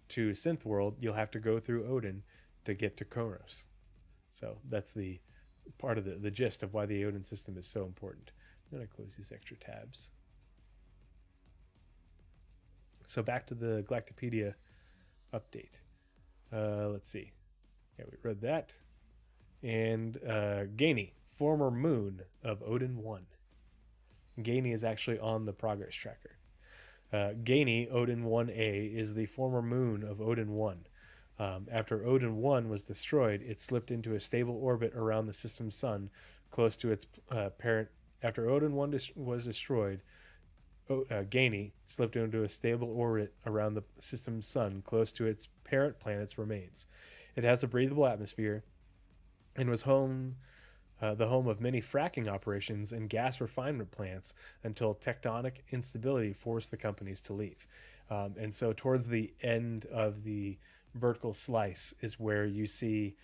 A: to Synth World, you'll have to go through Odin to get to Kronos. So that's the part of the gist of why the Odin system is so important. I'm going to close these extra tabs. So back to the Galactapedia update. Let's see. Yeah, we read that. And Gaini, former moon of Odin 1. Gaini is actually on the progress tracker. Gaini, Odin 1A, is the former moon of Odin 1. After Odin 1 was destroyed, it slipped into a stable orbit around the system's sun, close to its parent. After Odin 1 was destroyed, Gaini slipped into a stable orbit around the system's sun, close to its parent planet's remains. It has a breathable atmosphere and was the home of many fracking operations and gas refinement plants until tectonic instability forced the companies to leave. And so towards the end of the vertical slice is where you see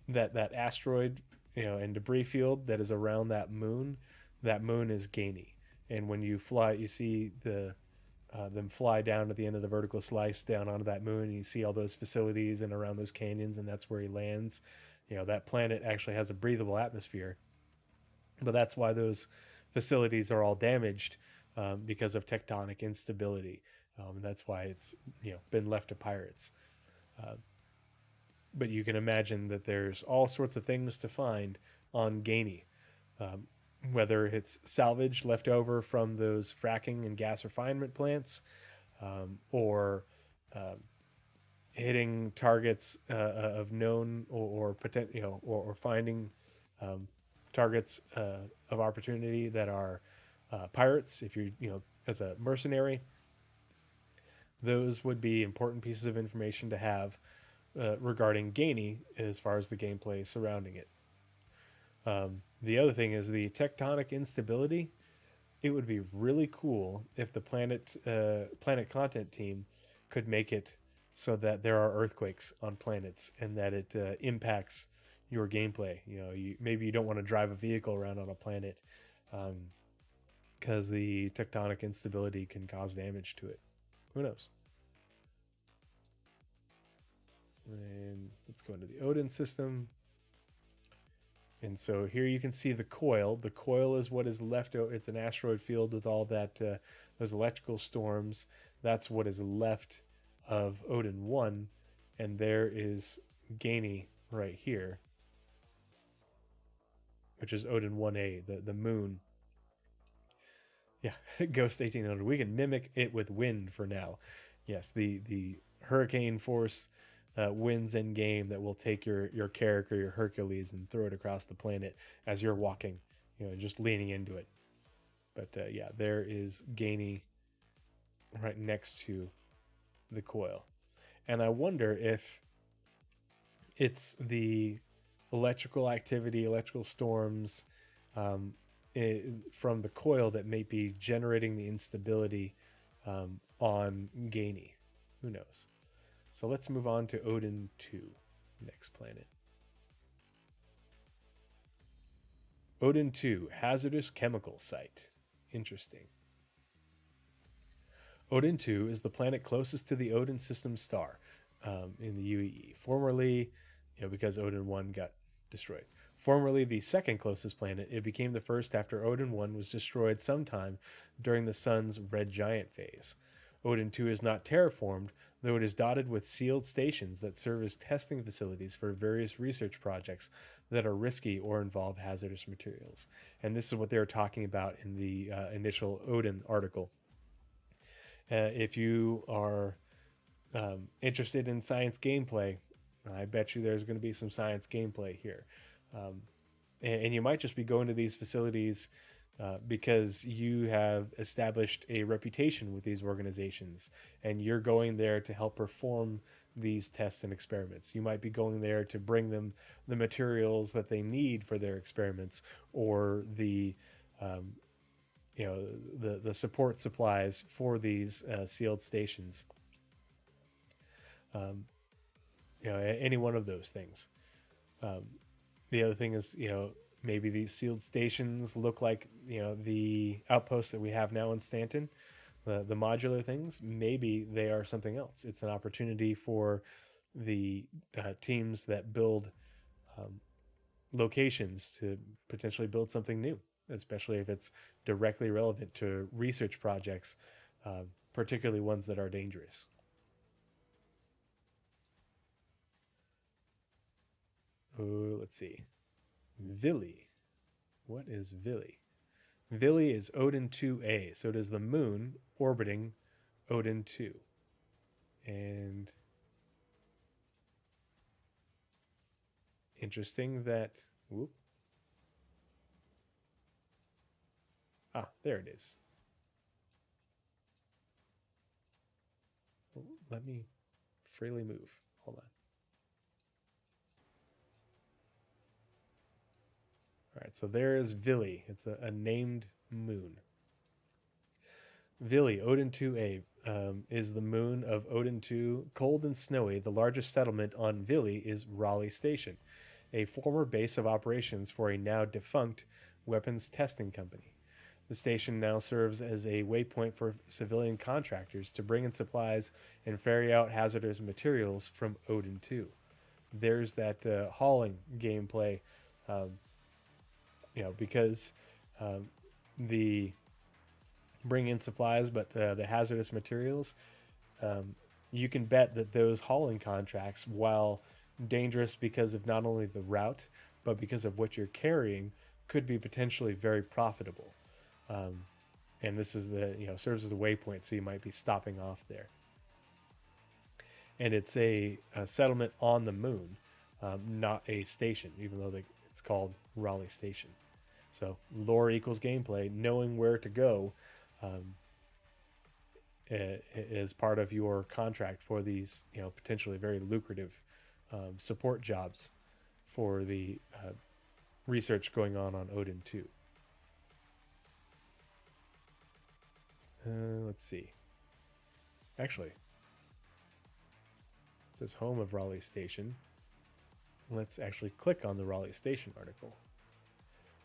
A: that asteroid and debris field that is around that moon. That moon is Gaini. And when you fly, you see them fly down to the end of the vertical slice down onto that moon, and you see all those facilities and around those canyons, and that's where he lands. That planet actually has a breathable atmosphere, but that's why those facilities are all damaged, because of tectonic instability. And that's why it's been left to pirates. But you can imagine that there's all sorts of things to find on Gaini. Whether it's salvage left over from those fracking and gas refinement plants, or hitting targets of known or potential, or finding targets of opportunity that are pirates. If you're as a mercenary, those would be important pieces of information to have regarding Gaini as far as the gameplay surrounding it. The other thing is the tectonic instability. It would be really cool if the planet content team could make it so that there are earthquakes on planets and that it impacts your gameplay. Maybe you don't want to drive a vehicle around on a planet because the tectonic instability can cause damage to it. Who knows? And let's go into the Odin system. And so here you can see the coil. The coil is what is left. It's an asteroid field with all that those electrical storms. That's what is left of Odin 1. And there is Gaini right here, which is Odin 1A, the moon. Yeah, Ghost 1800. We can mimic it with wind for now. Yes, the hurricane force winds in game that will take your character, your Hercules, and throw it across the planet as you're walking, just leaning into it. But yeah, there is Gainy right next to the coil, and I wonder if it's the electrical activity, electrical storms um, from the coil that may be generating the instability on Gainy. Who knows? So let's move on to Odin 2, next planet. Odin 2, hazardous chemical site. Interesting. Odin 2 is the planet closest to the Odin system star in the UEE. Formerly, because Odin 1 got destroyed. Formerly the second closest planet, it became the first after Odin 1 was destroyed sometime during the Sun's red giant phase. Odin 2 is not terraformed, though it is dotted with sealed stations that serve as testing facilities for various research projects that are risky or involve hazardous materials. And this is what they were talking about in the initial Odin article. If you are interested in science gameplay, I bet you there's going to be some science gameplay here. And you might just be going to these facilities because you have established a reputation with these organizations and you're going there to help perform these tests and experiments. You might be going there to bring them the materials that they need for their experiments, or um, the support supplies for these sealed stations. Um, any one of those things. Um, the other thing is, maybe these sealed stations look like the outposts that we have now in Stanton, the modular things. Maybe they are something else. It's an opportunity for the teams that build um, locations to potentially build something new, especially if it's directly relevant to research projects, particularly ones that are dangerous. Oh, let's see. Vili. What is Vili? Vili is Odin 2A, so it is the moon orbiting Odin 2. And interesting that. Whoop. Ah, there it is. Let me freely move. Hold on. All right, so there is Vili. It's a named moon. Vili, Odin 2A, is the moon of Odin 2, cold and snowy. The largest settlement on Vili is Raleigh Station, a former base of operations for a now defunct weapons testing company. The station now serves as a waypoint for civilian contractors to bring in supplies and ferry out hazardous materials from Odin 2. There's that hauling gameplay, um, because um, the bring in supplies, but the hazardous materials, um, you can bet that those hauling contracts, while dangerous because of not only the route, but because of what you're carrying, could be potentially very profitable. Um, and this is serves as a waypoint, so you might be stopping off there. And it's a settlement on the moon, not a station, even though it's called Raleigh Station. So lore equals gameplay. Knowing where to go um, is part of your contract for these, potentially very lucrative support jobs for the research going on Odin 2. Let's see. Actually, it says home of Raleigh Station. Let's actually click on the Raleigh Station article,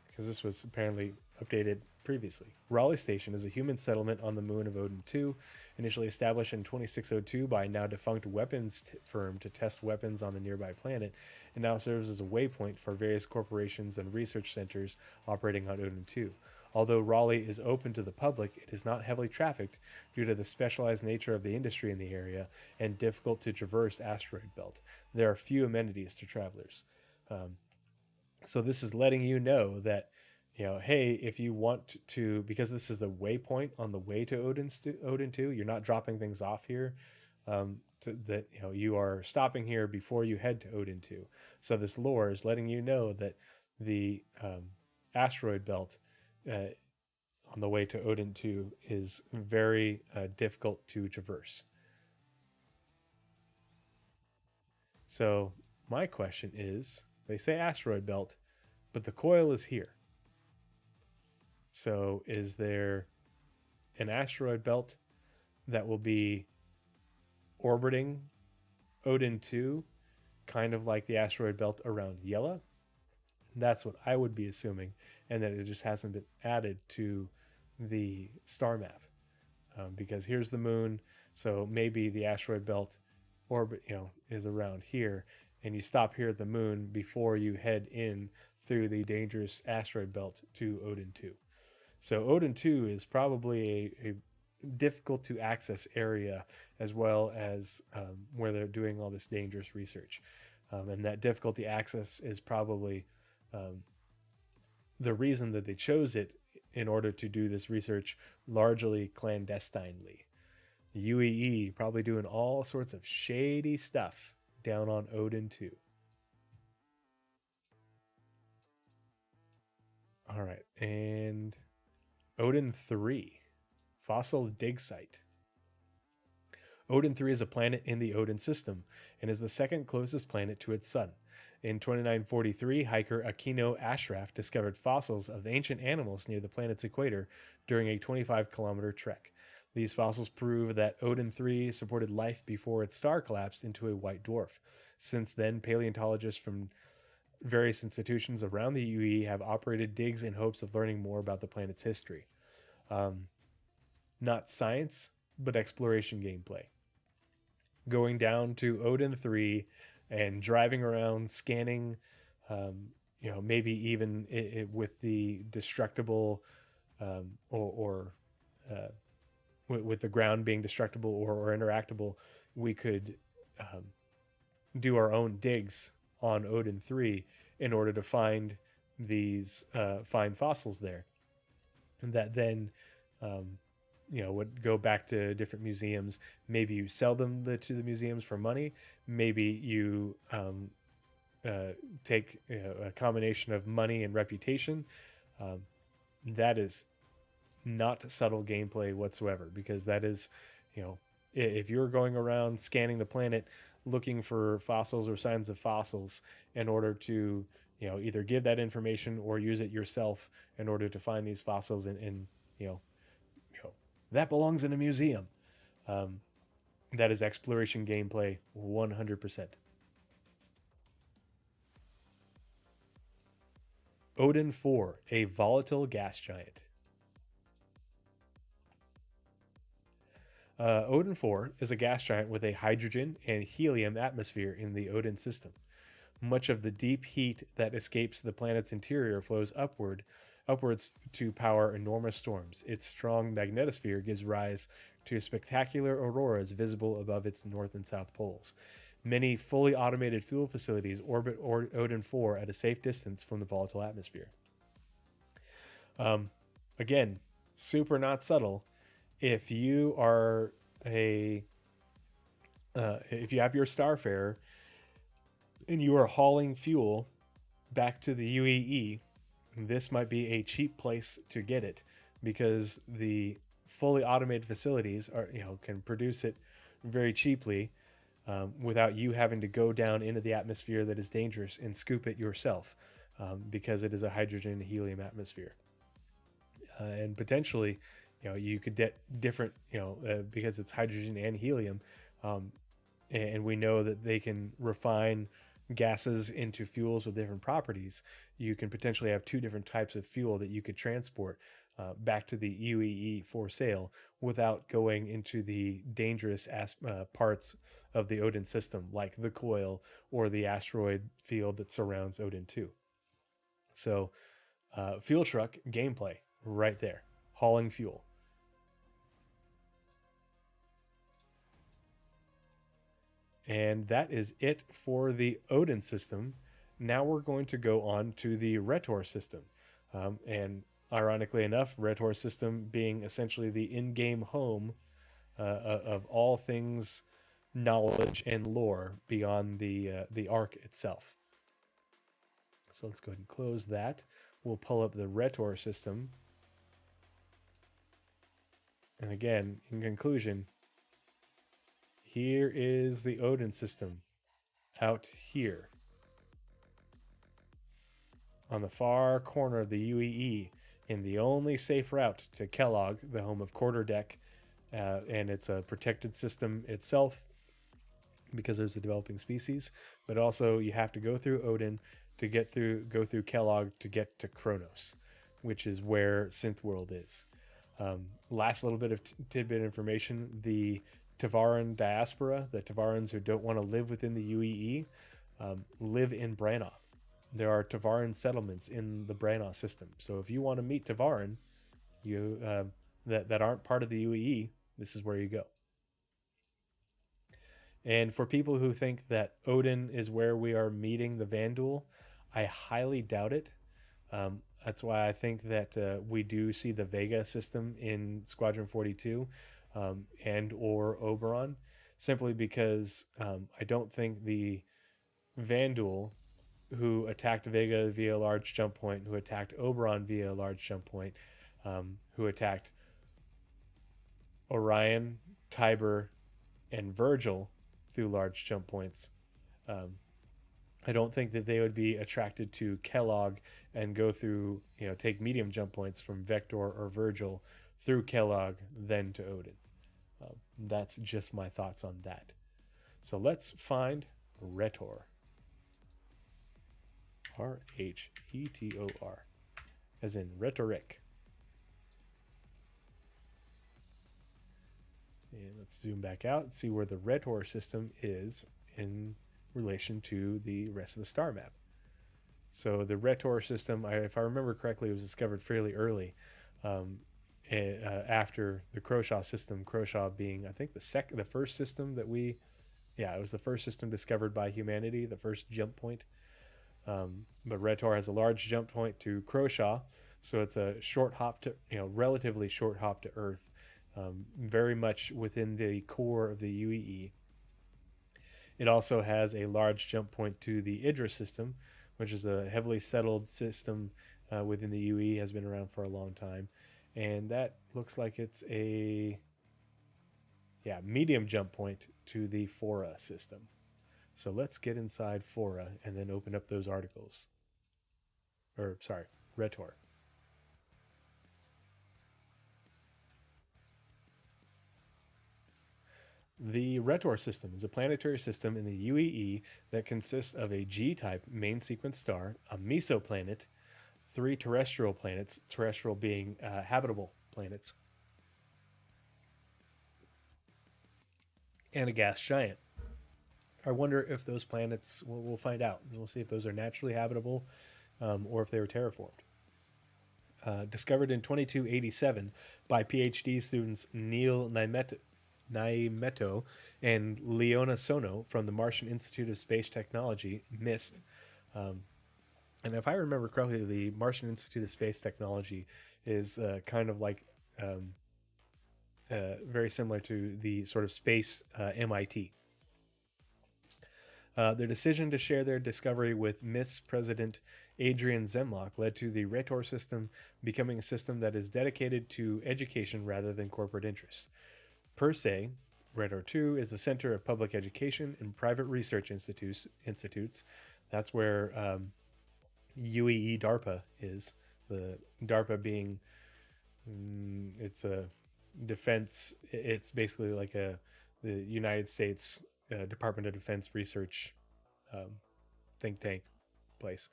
A: because this was apparently updated previously. Raleigh Station is a human settlement on the moon of Odin 2, initially established in 2602 by a now defunct weapons firm to test weapons on the nearby planet, and now serves as a waypoint for various corporations and research centers operating on Odin 2. Although Raleigh is open to the public, it is not heavily trafficked due to the specialized nature of the industry in the area and difficult to traverse asteroid belt. There are few amenities to travelers. So this is letting you know that hey, if you want to, because this is a waypoint on the way to Odin 2, you're not dropping things off here. That you are stopping here before you head to Odin 2. So this lore is letting you know that the asteroid belt on the way to Odin 2 is very difficult to traverse. So my question is, they say asteroid belt, but the coil is here. So is there an asteroid belt that will be orbiting Odin 2, kind of like the asteroid belt around Yela? That's what I would be assuming, and that it just hasn't been added to the star map. Because here's the moon, so maybe the asteroid belt orbit, is around here, and you stop here at the moon before you head in through the dangerous asteroid belt to Odin 2. So Odin 2 is probably a difficult to access area, as well as where they're doing all this dangerous research. And that difficulty access is probably the reason that they chose it in order to do this research largely clandestinely. UEE probably doing all sorts of shady stuff down on Odin 2. All right, and Odin 3, fossil dig site. Odin 3 is a planet in the Odin system and is the second closest planet to its sun. In 2943, hiker Aquino Ashraf discovered fossils of ancient animals near the planet's equator during a 25-kilometer trek. These fossils prove that Odin 3 supported life before its star collapsed into a white dwarf. Since then, paleontologists from various institutions around the UE have operated digs in hopes of learning more about the planet's history. Not science, but exploration gameplay. Going down to Odin 3 and driving around, scanning, maybe even with the destructible or with the ground being destructible or interactable, we could do our own digs on Odin 3 in order to find these find fossils there. And that then would go back to different museums. Maybe you sell them to the museums for money. Maybe you take a combination of money and reputation. That is not subtle gameplay whatsoever, because that is, if you're going around scanning the planet looking for fossils or signs of fossils in order to, either give that information or use it yourself in order to find these fossils and that belongs in a museum. That is exploration gameplay 100%. Odin 4, a volatile gas giant. Odin 4 is a gas giant with a hydrogen and helium atmosphere in the Odin system. Much of the deep heat that escapes the planet's interior flows upwards to power enormous storms. Its strong magnetosphere gives rise to spectacular auroras visible above its north and south poles. Many fully automated fuel facilities orbit Odin 4 at a safe distance from the volatile atmosphere. Again, super not subtle. If you are if you have your Starfarer and you are hauling fuel back to the UEE, this might be a cheap place to get it, because the fully automated facilities can produce it very cheaply without you having to go down into the atmosphere that is dangerous and scoop it yourself, because it is a hydrogen and helium atmosphere. And potentially, you could get different, because it's hydrogen and helium, and we know that they can refine gases into fuels with different properties. You can potentially have two different types of fuel that you could transport back to the UEE for sale without going into the dangerous parts of the Odin system, like the coil or the asteroid field that surrounds Odin 2. So fuel truck gameplay right there, hauling fuel. And that is it for the Odin system. Now we're going to go on to the Retor system. And ironically enough, Retor system being essentially the in-game home of all things knowledge and lore beyond the Ark itself. So let's go ahead and close that. We'll pull up the Retor system. And again, in conclusion, here is the Odin system out here on the far corner of the UEE in the only safe route to Kellogg, the home of Quarterdeck. And it's a protected system itself because there's a developing species, but also you have to go through Odin to go through Kellogg to get to Kronos, which is where Synth World is. Last little bit of tidbit information: the Tavaran diaspora, the Tavarans who don't want to live within the UEE, live in Branagh. There are Tavaran settlements in the Branagh system. So if you want to meet Tavaran, that aren't part of the UEE, this is where you go. And for people who think that Odin is where we are meeting the Vanduul, I highly doubt it. That's why I think that we do see the Vega system in Squadron 42 and or Oberon, simply because I don't think the Vanduul, who attacked Vega via a large jump point, who attacked Oberon via a large jump point, who attacked Orion, Tiber, and Virgil through large jump points. I don't think that they would be attracted to Kellogg and go through, take medium jump points from Vector or Virgil through Kellogg, then to Odin. That's just my thoughts on that. So let's find Retor. Rhetor, as in rhetoric. And let's zoom back out and see where the Retor system is in relation to the rest of the star map. So the Retor system, if I remember correctly, was discovered fairly early, after the Croshaw system. Croshaw being, I think, the first system that it was the first system discovered by humanity, the first jump point. But Retor has a large jump point to Croshaw, so it's a short hop to, relatively short hop to Earth, very much within the core of the UEE. It also has a large jump point to the Idris system, which is a heavily settled system within the UEE, has been around for a long time. And that looks like it's a medium jump point to the Fora system. So let's get inside Fora and then open up those articles. Retor. The Retor system is a planetary system in the UEE that consists of a G-type main sequence star, a mesoplanet, 3 terrestrial planets, terrestrial being habitable planets, and a gas giant. I wonder if those planets, we'll find out. We'll see if those are naturally habitable or if they were terraformed. Discovered in 2287 by PhD students Neil Naimeto and Leona Sono from the Martian Institute of Space Technology, MIST. And if I remember correctly, the Martian Institute of Space Technology is kind of like very similar to the sort of space MIT. Their decision to share their discovery with MIST president Adrian Zemlock led to the Retor system becoming a system that is dedicated to education rather than corporate interests. Per se, Retor 2 is a center of public education and private research institutes. That's where UEE DARPA is. The DARPA being, it's a defense. It's basically like the United States Department of Defense research think tank place.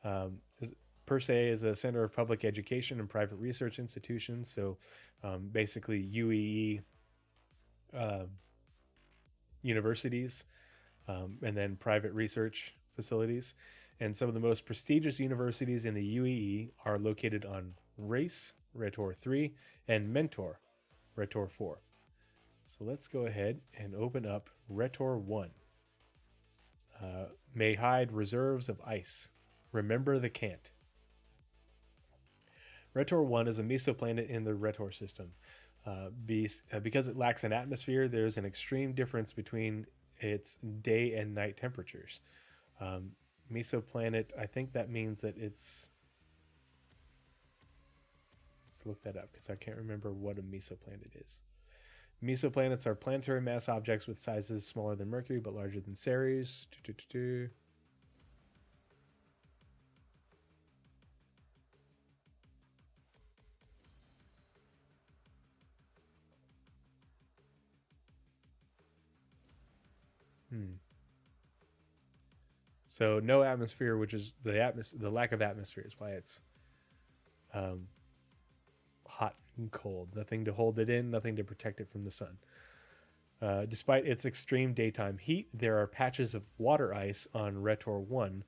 A: Per se is a center of public education and private research institutions. So basically UEE universities and then private research facilities. And some of the most prestigious universities in the UEE are located on Race, Retor 3, and Mentor, Retor 4. So let's go ahead and open up Retor 1. May hide reserves of ice. Remember the Cant. Retor 1 is a mesoplanet in the Retor system. Because it lacks an atmosphere, there's an extreme difference between its day and night temperatures. Um, Mesoplanet, I think that means that it's. Let's look that up because I can't remember what a mesoplanet is. Mesoplanets are planetary mass objects with sizes smaller than Mercury but larger than Ceres. Hmm. So no atmosphere, which is the lack of atmosphere is why it's um, hot and cold. Nothing to hold it in, nothing to protect it from the sun. Despite its extreme daytime heat, there are patches of water ice on Retor 1,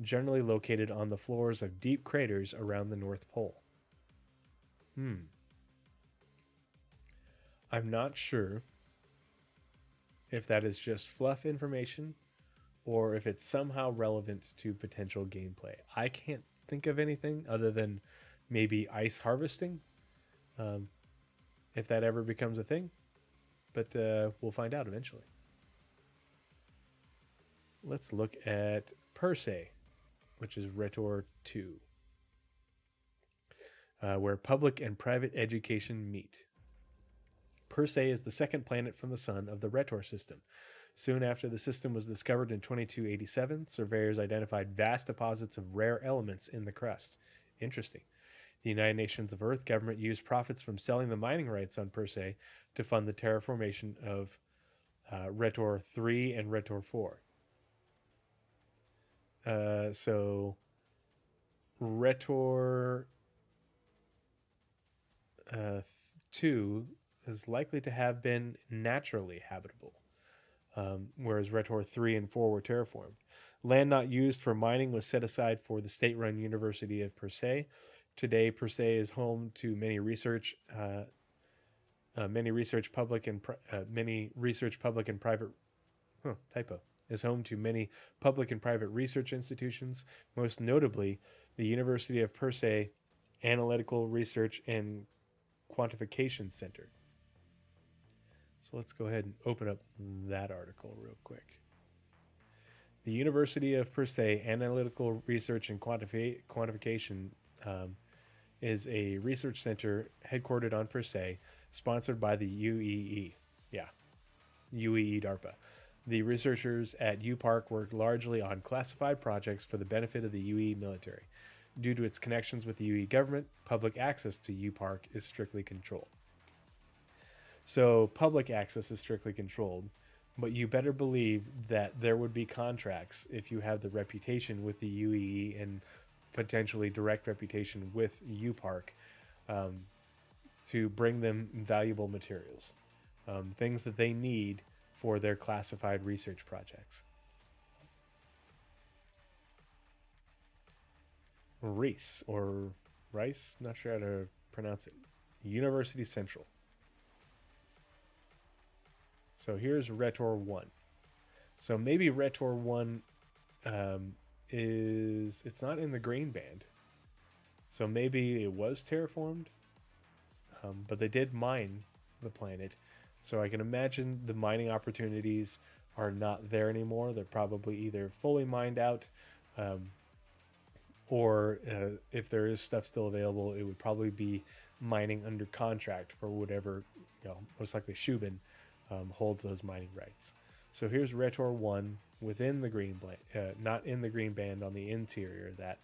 A: generally located on the floors of deep craters around the North Pole. I'm not sure if that is just fluff information or if it's somehow relevant to potential gameplay. I can't think of anything other than maybe ice harvesting, um, if that ever becomes a thing. But we'll find out eventually. Let's look at Persei, which is Retor 2, where public and private education meet. Persei is the second planet from the sun of the Retor system. Soon after the system was discovered in 2287, surveyors identified vast deposits of rare elements in the crust. Interesting. The United Nations of Earth government used profits from selling the mining rights on Persei to fund the terraformation of Retor 3 and Retor 4. So Retor 2 is likely to have been naturally habitable, whereas Retor 3 and 4 were terraformed. Land not used for mining was set aside for the state-run University of Persei. Today, Persei is home to many research public and private is home to many public and private research institutions, most notably the University of Persei Analytical Research and Quantification Center. So let's go ahead and open up that article real quick. The University of Persei Analytical Research and Quantification is a research center headquartered on Persei, sponsored by the UEE. Yeah, UEE DARPA. The researchers at UPark work largely on classified projects for the benefit of the UE military. Due to its connections with the UE government, public access to UPark is strictly controlled. So public access is strictly controlled, but you better believe that there would be contracts if you have the reputation with the UEE and potentially direct reputation with UPark to bring them valuable materials, things that they need for their classified research projects. Reese, or Rice, not sure how to pronounce it. University Central. So here's Retor 1. So maybe Retor 1 it's not in the green band. So maybe it was terraformed, but they did mine the planet. So I can imagine the mining opportunities are not there anymore. They're probably either fully mined out, or if there is stuff still available, it would probably be mining under contract for whatever, most likely Shubin holds those mining rights. So here's Retor 1 within the green band, not in the green band on the interior of that.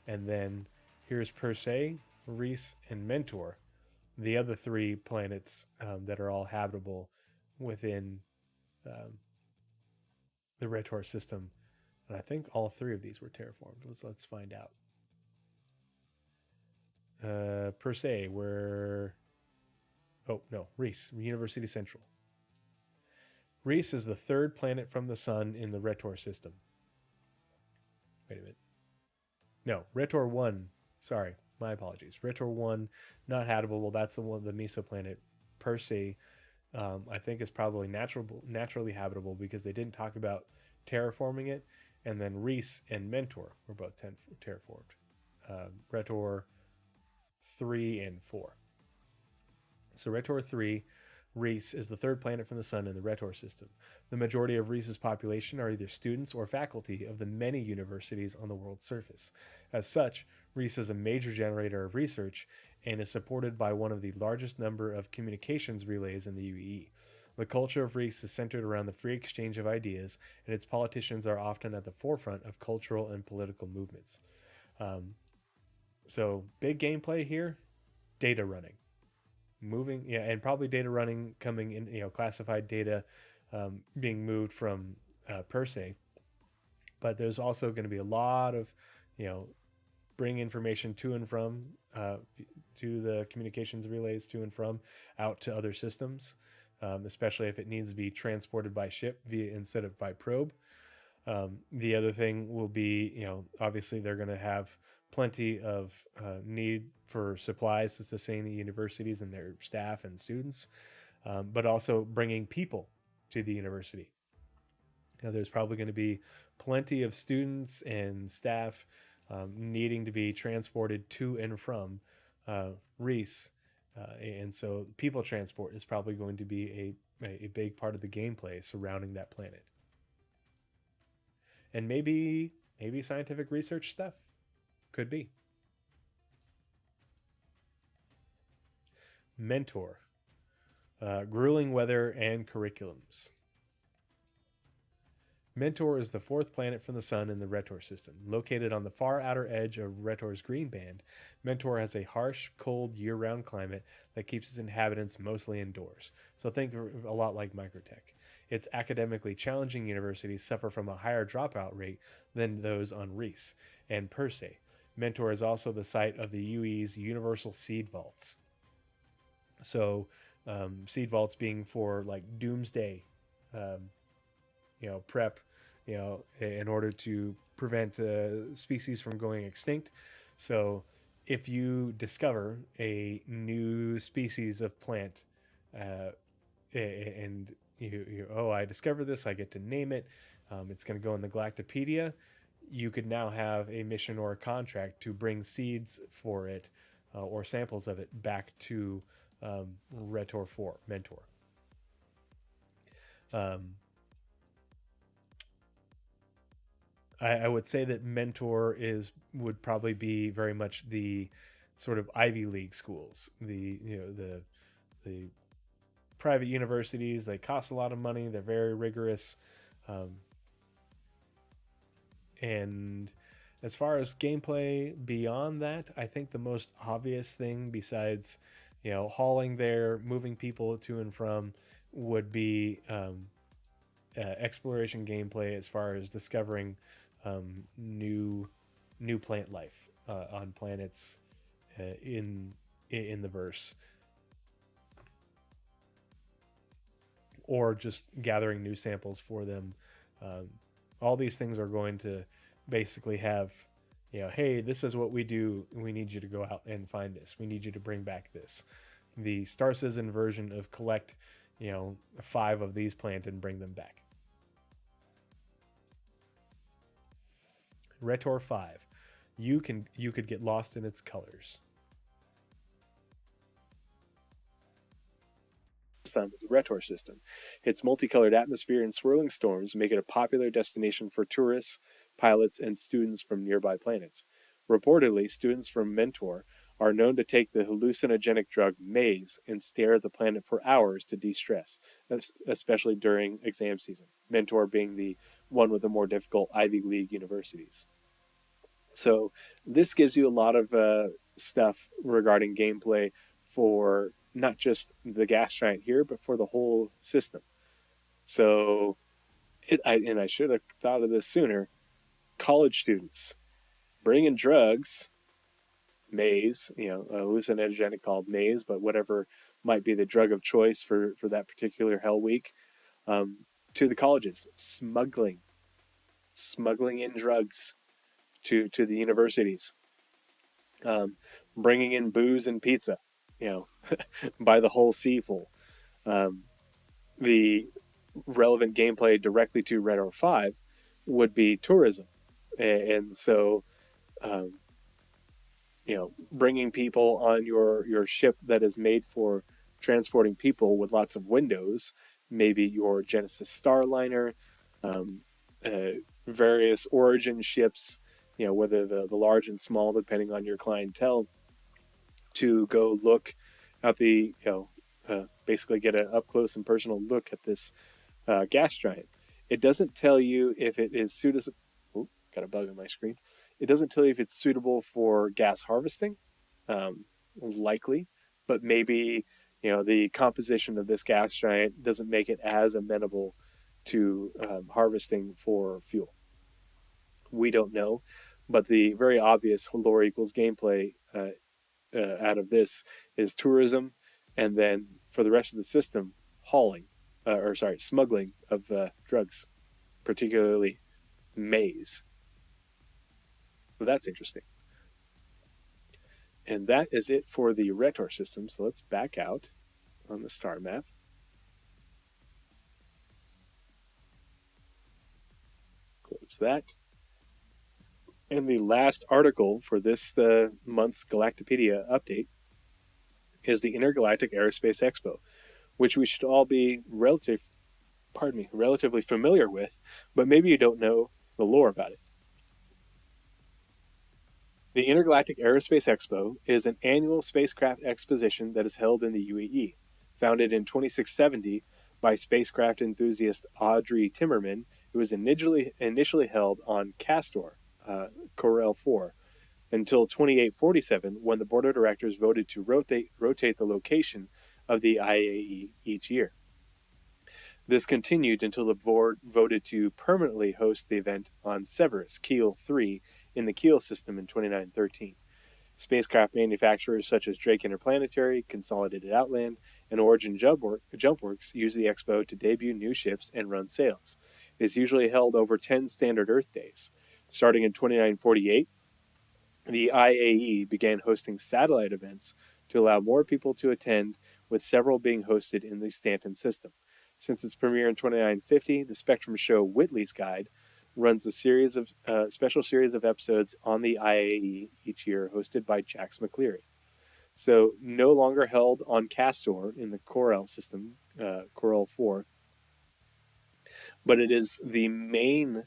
A: And then here's Persei, Reese, and Mentor, the other three planets that are all habitable within the Retor system. And I think all three of these were terraformed. Let's find out. Persei, Reese, University Central. Reese is the third planet from the sun in the Retor system. Wait a minute. No, Retor 1. Sorry, my apologies. Retor 1, not habitable. That's the one, the mesoplanet. Persei, I think, is probably naturally habitable because they didn't talk about terraforming it. And then Reese and Mentor were both terraformed. Retor 3, and 4. So Retor 3, Reese is the third planet from the sun in the Retor system. The majority of Reese's population are either students or faculty of the many universities on the world's surface. As such, Reese is a major generator of research and is supported by one of the largest number of communications relays in the UEE. The culture of Reese is centered around the free exchange of ideas, and its politicians are often at the forefront of cultural and political movements. Um, so, big gameplay here, data running. Moving, yeah, and probably data running coming in, classified data being moved from per se. But there's also going to be a lot of, bring information to and from, to the communications relays to and from, out to other systems, especially if it needs to be transported by ship via instead of by probe. The other thing will be, obviously they're going to have plenty of need for supplies to sustain the universities and their staff and students, but also bringing people to the university. There's probably going to be plenty of students and staff needing to be transported to and from Reese. And so people transport is probably going to be a big part of the gameplay surrounding that planet. And maybe scientific research stuff. Could be. Mentor. Grueling weather and curriculums. Mentor is the fourth planet from the sun in the Retor system. Located on the far outer edge of Retor's green band, Mentor has a harsh, cold, year-round climate that keeps its inhabitants mostly indoors. So think a lot like Microtech. Its academically challenging universities suffer from a higher dropout rate than those on Reese and Perse. Mentor is also the site of the UE's Universal Seed Vaults. So, seed vaults being for like doomsday, prep, in order to prevent species from going extinct. So, if you discover a new species of plant, and I discovered this, I get to name it. It's going to go in the Galactapedia. You could now have a mission or a contract to bring seeds for it or samples of it back to Retor 4, Mentor. I would say that Mentor would probably be very much the sort of Ivy League schools, the private universities. They cost a lot of money. They're very rigorous, and as far as gameplay beyond that, I think the most obvious thing besides hauling there, moving people to and from, would be exploration gameplay as far as discovering new plant life on planets in the verse, or just gathering new samples for them. All these things are going to basically have, hey, this is what we do. We need you to go out and find this. We need you to bring back this. The Star Citizen version of collect, 5 of these plant and bring them back. Retor 5. You could get lost in its colors. Sun of the Retor system. Its multicolored atmosphere and swirling storms make it a popular destination for tourists, pilots, and students from nearby planets. Reportedly, students from Mentor are known to take the hallucinogenic drug maize and stare at the planet for hours to de-stress, especially during exam season. Mentor being the one with the more difficult Ivy League universities. So this gives you a lot of stuff regarding gameplay for not just the gas giant here, but for the whole system. So, I should have thought of this sooner. College students bringing drugs, maize, a hallucinogenic called maize, but whatever might be the drug of choice for that particular hell week, to the colleges, smuggling in drugs to the universities, bringing in booze and pizza, by the whole seaful. The relevant gameplay directly to Retor 5 would be tourism. And so bringing people on your ship that is made for transporting people with lots of windows, maybe your Genesis Starliner, um, various Origin ships, whether the large and small, depending on your clientele, to go look at basically get an up close and personal look at this gas giant. It doesn't tell you if it is suitable. Oh, got a bug on my screen. It doesn't tell you if it's suitable for gas harvesting, likely, but maybe the composition of this gas giant doesn't make it as amenable to harvesting for fuel. We don't know, but the very obvious lore equals gameplay out of this is tourism, and then for the rest of the system, hauling, smuggling of drugs, particularly maize. So that's interesting. And that is it for the Retor system. So let's back out on the star map. Close that. And the last article for this month's Galactapedia update is the Intergalactic Aerospace Expo, which we should all be relatively familiar with, but maybe you don't know the lore about it. The Intergalactic Aerospace Expo is an annual spacecraft exposition that is held in the UAE. Founded in 2670 by spacecraft enthusiast Audrey Timmerman, it was initially held on Castor, Corel 4, until 2847, when the board of directors voted to rotate the location of the IAE each year. This continued until the board voted to permanently host the event on Cerberus, Keel 3, in the Keel system in 2913. Spacecraft manufacturers such as Drake Interplanetary, Consolidated Outland, and Origin Jumpworks use the expo to debut new ships and run sales. It is usually held over 10 standard Earth days. Starting in 2948, the IAE began hosting satellite events to allow more people to attend, with several being hosted in the Stanton system. Since its premiere in 2950, the Spectrum show Whitley's Guide runs a special series of episodes on the IAE each year, hosted by Jax McCleary. So, no longer held on Castor in the Corel system, Corel 4, but it is the main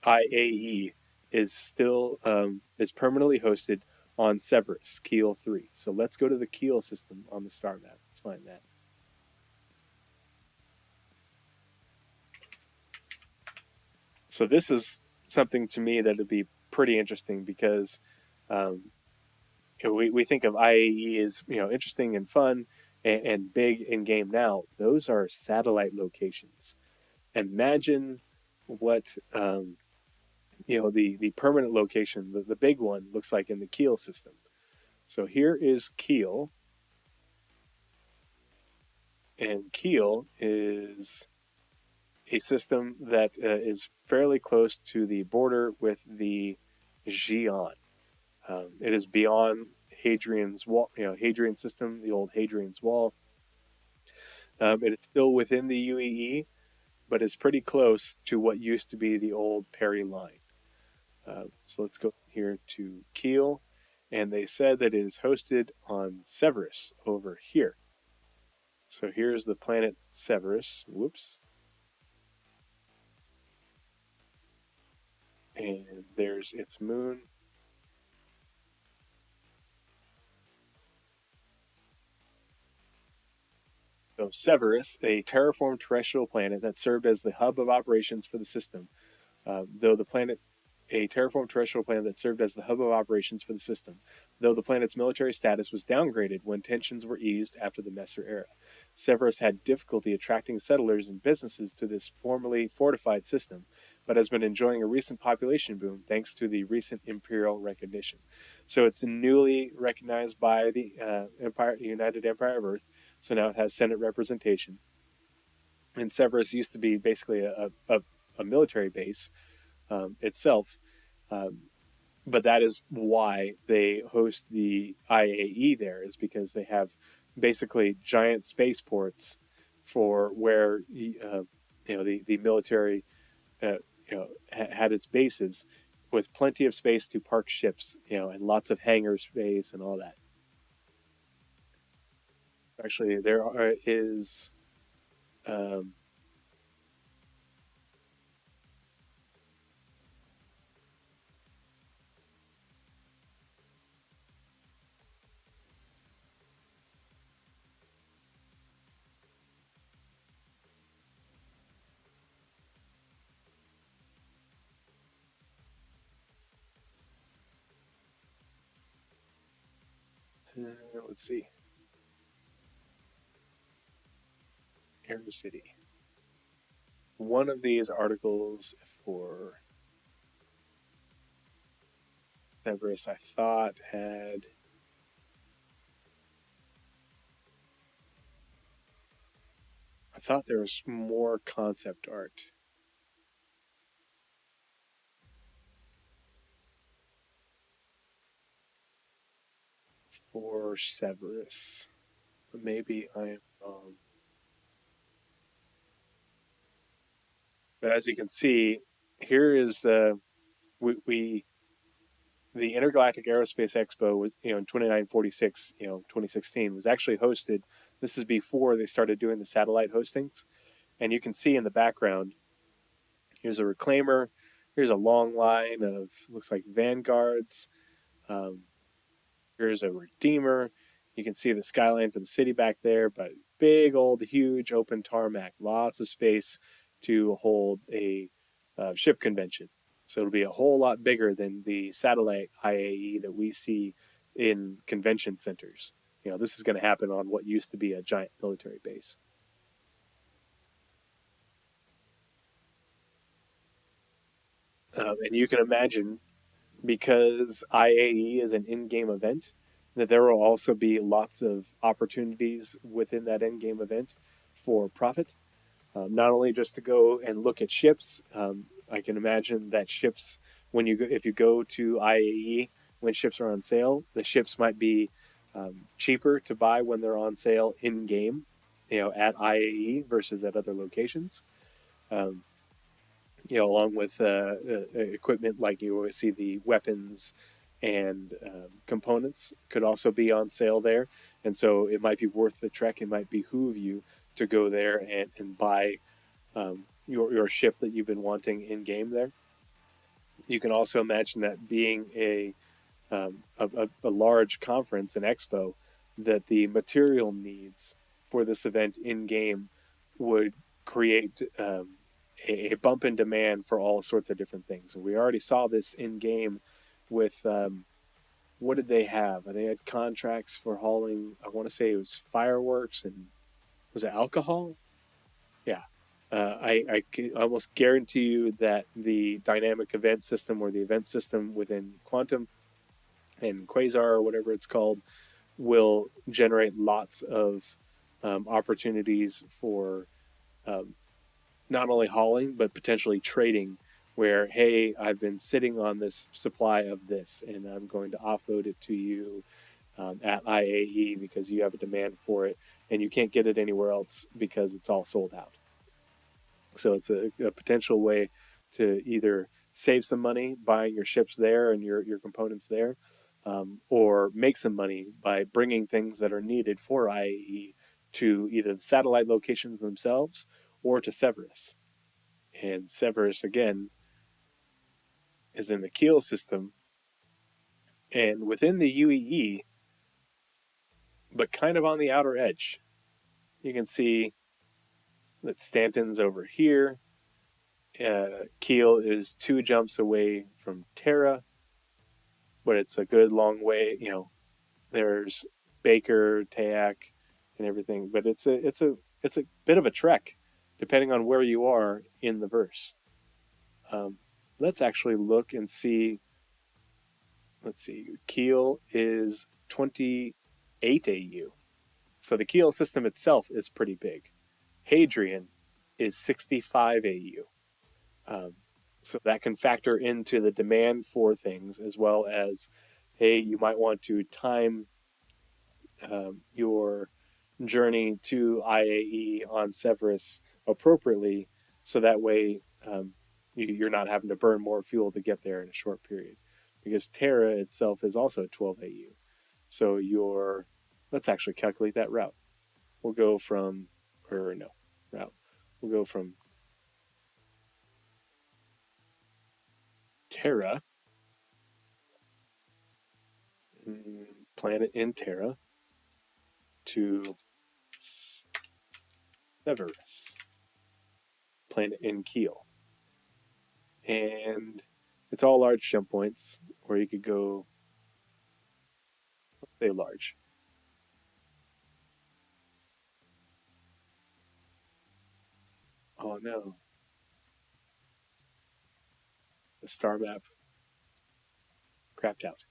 A: IAE is still is permanently hosted on Cerberus, Keel 3. So let's go to the Keel system on the star map. Let's find that. So this is something to me that would be pretty interesting because we think of IAE as interesting and fun and big in game now. Those are satellite locations. Imagine what the permanent location, the big one, looks like in the Keel system. So here is Keel, and Keel is a system that is fairly close to the border with the Xi'an. It is beyond Hadrian's Wall, Hadrian system, the old Hadrian's Wall. It is still within the UAE, but is pretty close to what used to be the old Perry line. So let's go here to Keel, and they said that it is hosted on Cerberus over here. So here's the planet Cerberus. Whoops. And there's its moon. So Cerberus, a terraformed terrestrial planet that served as the hub of operations for the system, a terraformed terrestrial planet that served as the hub of operations for the system, though the planet's military status was downgraded when tensions were eased after the Messer era. Cerberus had difficulty attracting settlers and businesses to this formerly fortified system, but has been enjoying a recent population boom thanks to the recent imperial recognition. So it's newly recognized by the United Empire of Earth, so now it has Senate representation. And Cerberus used to be basically a military base itself, but that is why they host the IAE there, is because they have basically giant spaceports for where the military had its bases with plenty of space to park ships, and lots of hangar space and all that. Actually, is um, let's see, Air City. One of these articles for Severus, I thought there was more concept art for Severus. Maybe I am wrong. But as you can see, here is we the Intergalactic Aerospace Expo was in 2946, 2016 was actually hosted. This is before they started doing the satellite hostings, and you can see in the background here's a reclaimer. Here's a long line of looks like vanguards. Um, Here's a redeemer. You can see the skyline for the city back there, but big old huge open tarmac, lots of space to hold a ship convention. So it'll be a whole lot bigger than the satellite IAE that we see in convention centers. This is going to happen on what used to be a giant military base. And you can imagine, because IAE is an in-game event, that there will also be lots of opportunities within that in-game event for profit. Not only just to go and look at ships. I can imagine that ships, if you go to IAE when ships are on sale, the ships might be cheaper to buy when they're on sale in game, at IAE versus at other locations. Um, Along with equipment like you always see the weapons and components could also be on sale there. And so it might be worth the trek. It might behoove you to go there and buy your ship that you've been wanting in game there. You can also imagine that being a large conference, an expo, that the material needs for this event in game would create a bump in demand for all sorts of different things. And we already saw this in game with what did they have? They had contracts for hauling, I want to say it was fireworks and was it alcohol? Yeah. I can almost guarantee you that the dynamic event system or the event system within Quantum and Quasar or whatever it's called will generate lots of opportunities for um, not only hauling but potentially trading. Where, hey, I've been sitting on this supply of this, and I'm going to offload it to you at IAE because you have a demand for it, and you can't get it anywhere else because it's all sold out. So it's a potential way to either save some money buying your ships there and your components there, or make some money by bringing things that are needed for IAE to either the satellite locations themselves or to Severus. And Severus, again, is in the Keel system and within the UEE, but kind of on the outer edge. You can see that Stanton's over here. Keel is 2 jumps away from Terra, but it's a good long way. There's Baker, Tayak, and everything, but it's a bit of a trek, depending on where you are in the verse. Um, let's actually look and see. Let's see. Keel is 28 AU, so the Keel system itself is pretty big. Hadrian is 65 AU. Um, so that can factor into the demand for things as well as, hey, you might want to time your journey to IAE on Severus appropriately, so that way You're not having to burn more fuel to get there in a short period, because Terra itself is also 12 AU. So let's actually calculate that route. We'll go from, or no, route. We'll go from Terra, planet in Terra, to Severus, planet in Keel. And it's all large jump points, or you could go, say large. Oh no, the star map crapped out.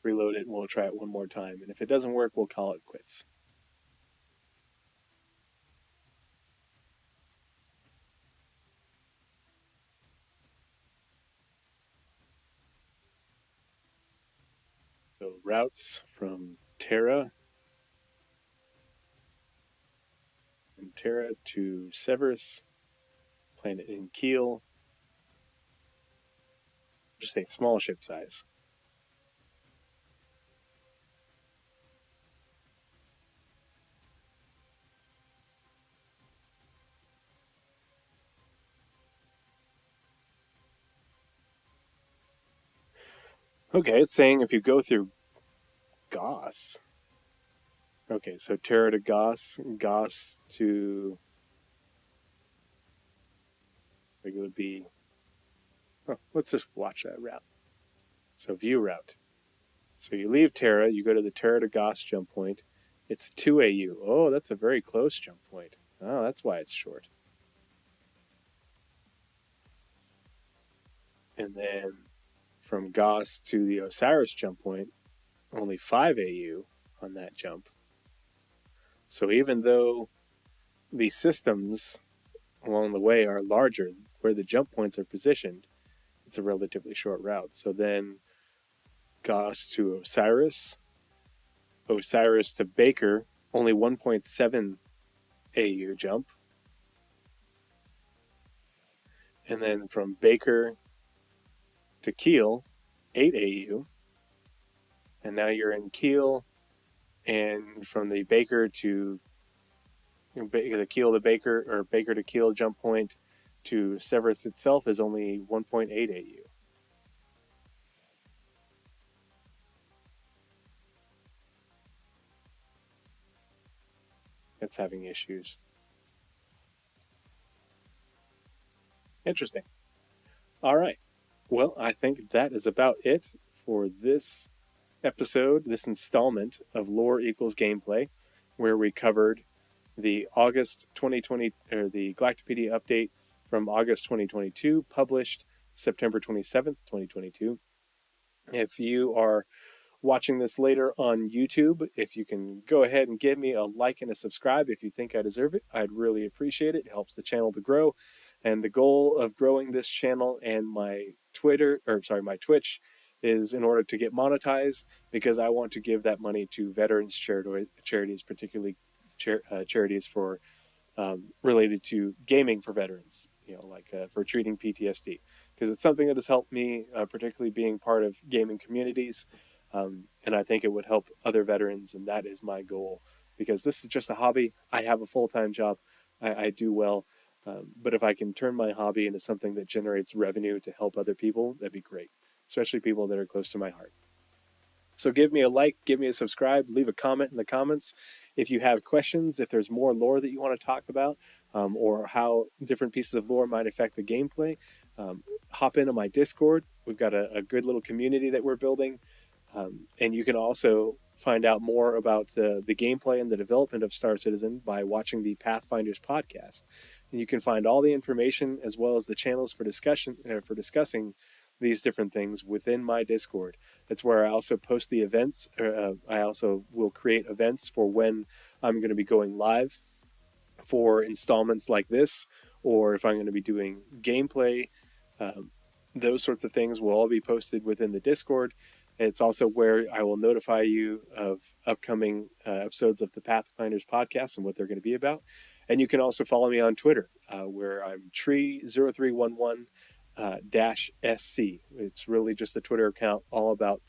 A: Reload it and we'll try it one more time. And if it doesn't work, we'll call it quits. So routes from Terra to Severus, planet in Keel. Just say small ship size. Okay, it's saying if you go through Goss. Okay, so Terra to Goss, Goss to, like, it would be, let's just watch that route. So view route. So you leave Terra, you go to the Terra to Goss jump point. It's 2 AU. Oh, that's a very close jump point. Oh, that's why it's short. And then from Goss to the Osiris jump point, only 5 AU on that jump. So even though the systems along the way are larger, where the jump points are positioned, it's a relatively short route. So then Goss to Osiris, Osiris to Baker, only 1.7 AU jump. And then from Baker to Keel, 8 AU. And now you're in Keel, and from the Baker to the Keel to Baker, or Baker to Keel jump point to Severus itself is only 1.8 AU. It's having issues. Interesting. All right. Well, I think that is about it for this episode, this installment of Lore Equals Gameplay, where we covered the August 2020, or the Galactapedia update from August 2022, published September 27th, 2022. If you are watching this later on YouTube, if you can go ahead and give me a like and a subscribe if you think I deserve it, I'd really appreciate it. It helps the channel to grow. And the goal of growing this channel and my my Twitch is in order to get monetized, because I want to give that money to veterans charities, particularly charities for related to gaming for veterans, like for treating PTSD, because it's something that has helped me, particularly being part of gaming communities. And I think it would help other veterans, and that is my goal, because this is just a hobby. I have a full-time job. I do well. But if I can turn my hobby into something that generates revenue to help other people, that'd be great, especially people that are close to my heart. So give me a like, give me a subscribe, leave a comment in the comments. If you have questions, if there's more lore that you want to talk about, or how different pieces of lore might affect the gameplay, hop into my Discord. We've got a good little community that we're building. And you can also find out more about the gameplay and the development of Star Citizen by watching the Pathfinders podcast. And you can find all the information as well as the channels for discussing these different things within my Discord. That's where I also post the events. I also will create events for when I'm going to be going live for installments like this, or if I'm going to be doing gameplay. Those sorts of things will all be posted within the Discord. It's also where I will notify you of upcoming episodes of the Pathfinders podcast and what they're going to be about. And you can also follow me on Twitter, where I'm tree0311 dash SC. It's really just a Twitter account all about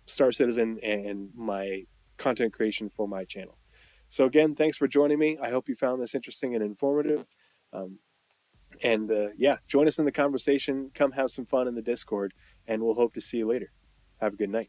A: Star Citizen and my content creation for my channel. So again, thanks for joining me. I hope you found this interesting and informative. Um, and yeah, join us in the conversation. Come have some fun in the Discord, and we'll hope to see you later. Have a good night.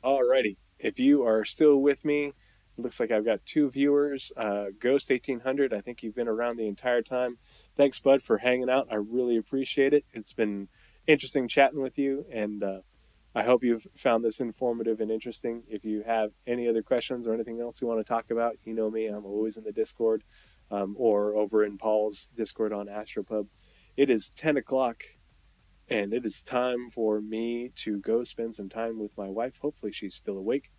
A: Alrighty. If you are still with me, it looks like I've got two viewers. Ghost 1800, I think you've been around the entire time. Thanks, bud, for hanging out. I really appreciate it. It's been interesting chatting with you, and I hope you've found this informative and interesting. If you have any other questions or anything else you want to talk about, you know me. I'm always in the Discord or over in Paul's Discord on Astropub. It is 10 o'clock and it is time for me to go spend some time with my wife. Hopefully, she's still awake.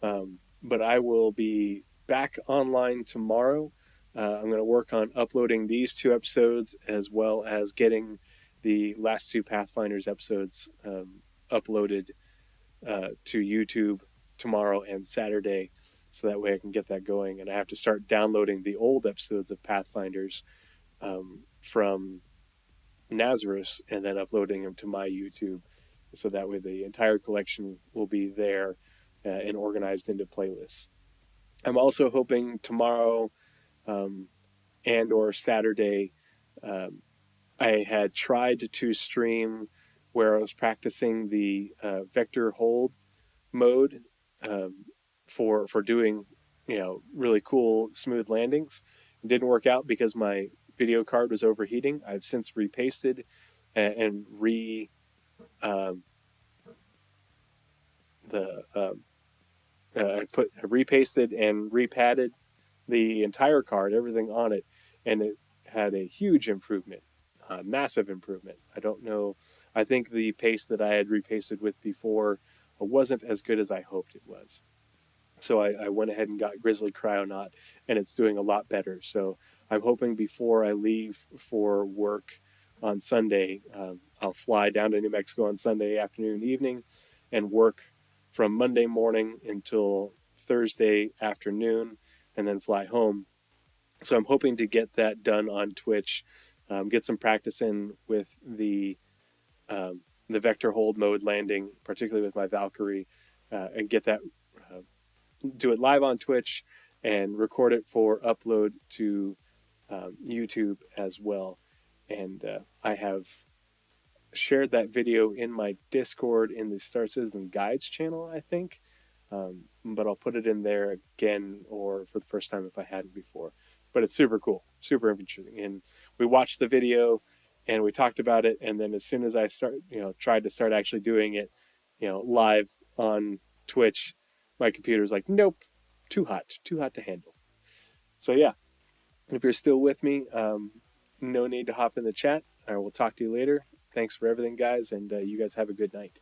A: But I will be back online tomorrow. I'm going to work on uploading these two episodes as well as getting the last two Pathfinders episodes uploaded to YouTube tomorrow and Saturday. So that way I can get that going. And I have to start downloading the old episodes of Pathfinders from Nazareth and then uploading them to my YouTube. So that way the entire collection will be there and organized into playlists. I'm also hoping tomorrow and or Saturday, I had tried to stream where I was practicing the vector hold mode for doing really cool smooth landings. It didn't work out because my video card was overheating. I've since repasted and re the I repasted and repadded the entire card, everything on it, and it had a huge improvement, massive improvement. I don't know. I think the paste that I had repasted with before wasn't as good as I hoped it was. So I went ahead and got Grizzly Cryonaut, and it's doing a lot better. So I'm hoping before I leave for work on Sunday, I'll fly down to New Mexico on Sunday afternoon, evening, and work from Monday morning until Thursday afternoon, and then fly home. So I'm hoping to get that done on Twitch, get some practice in with the vector hold mode landing, particularly with my Valkyrie, and get that do it live on Twitch and record it for upload to YouTube as well. And I have shared that video in my Discord in the Star Citizen Guides channel, I think. But I'll put it in there again or for the first time if I hadn't before. But it's super cool, super interesting. And we watched the video and we talked about it. And then as soon as I tried to start actually doing it, live on Twitch, my computer's like, nope, too hot to handle. So yeah, if you're still with me, no need to hop in the chat. I will talk to you later. Thanks for everything, guys, and you guys have a good night.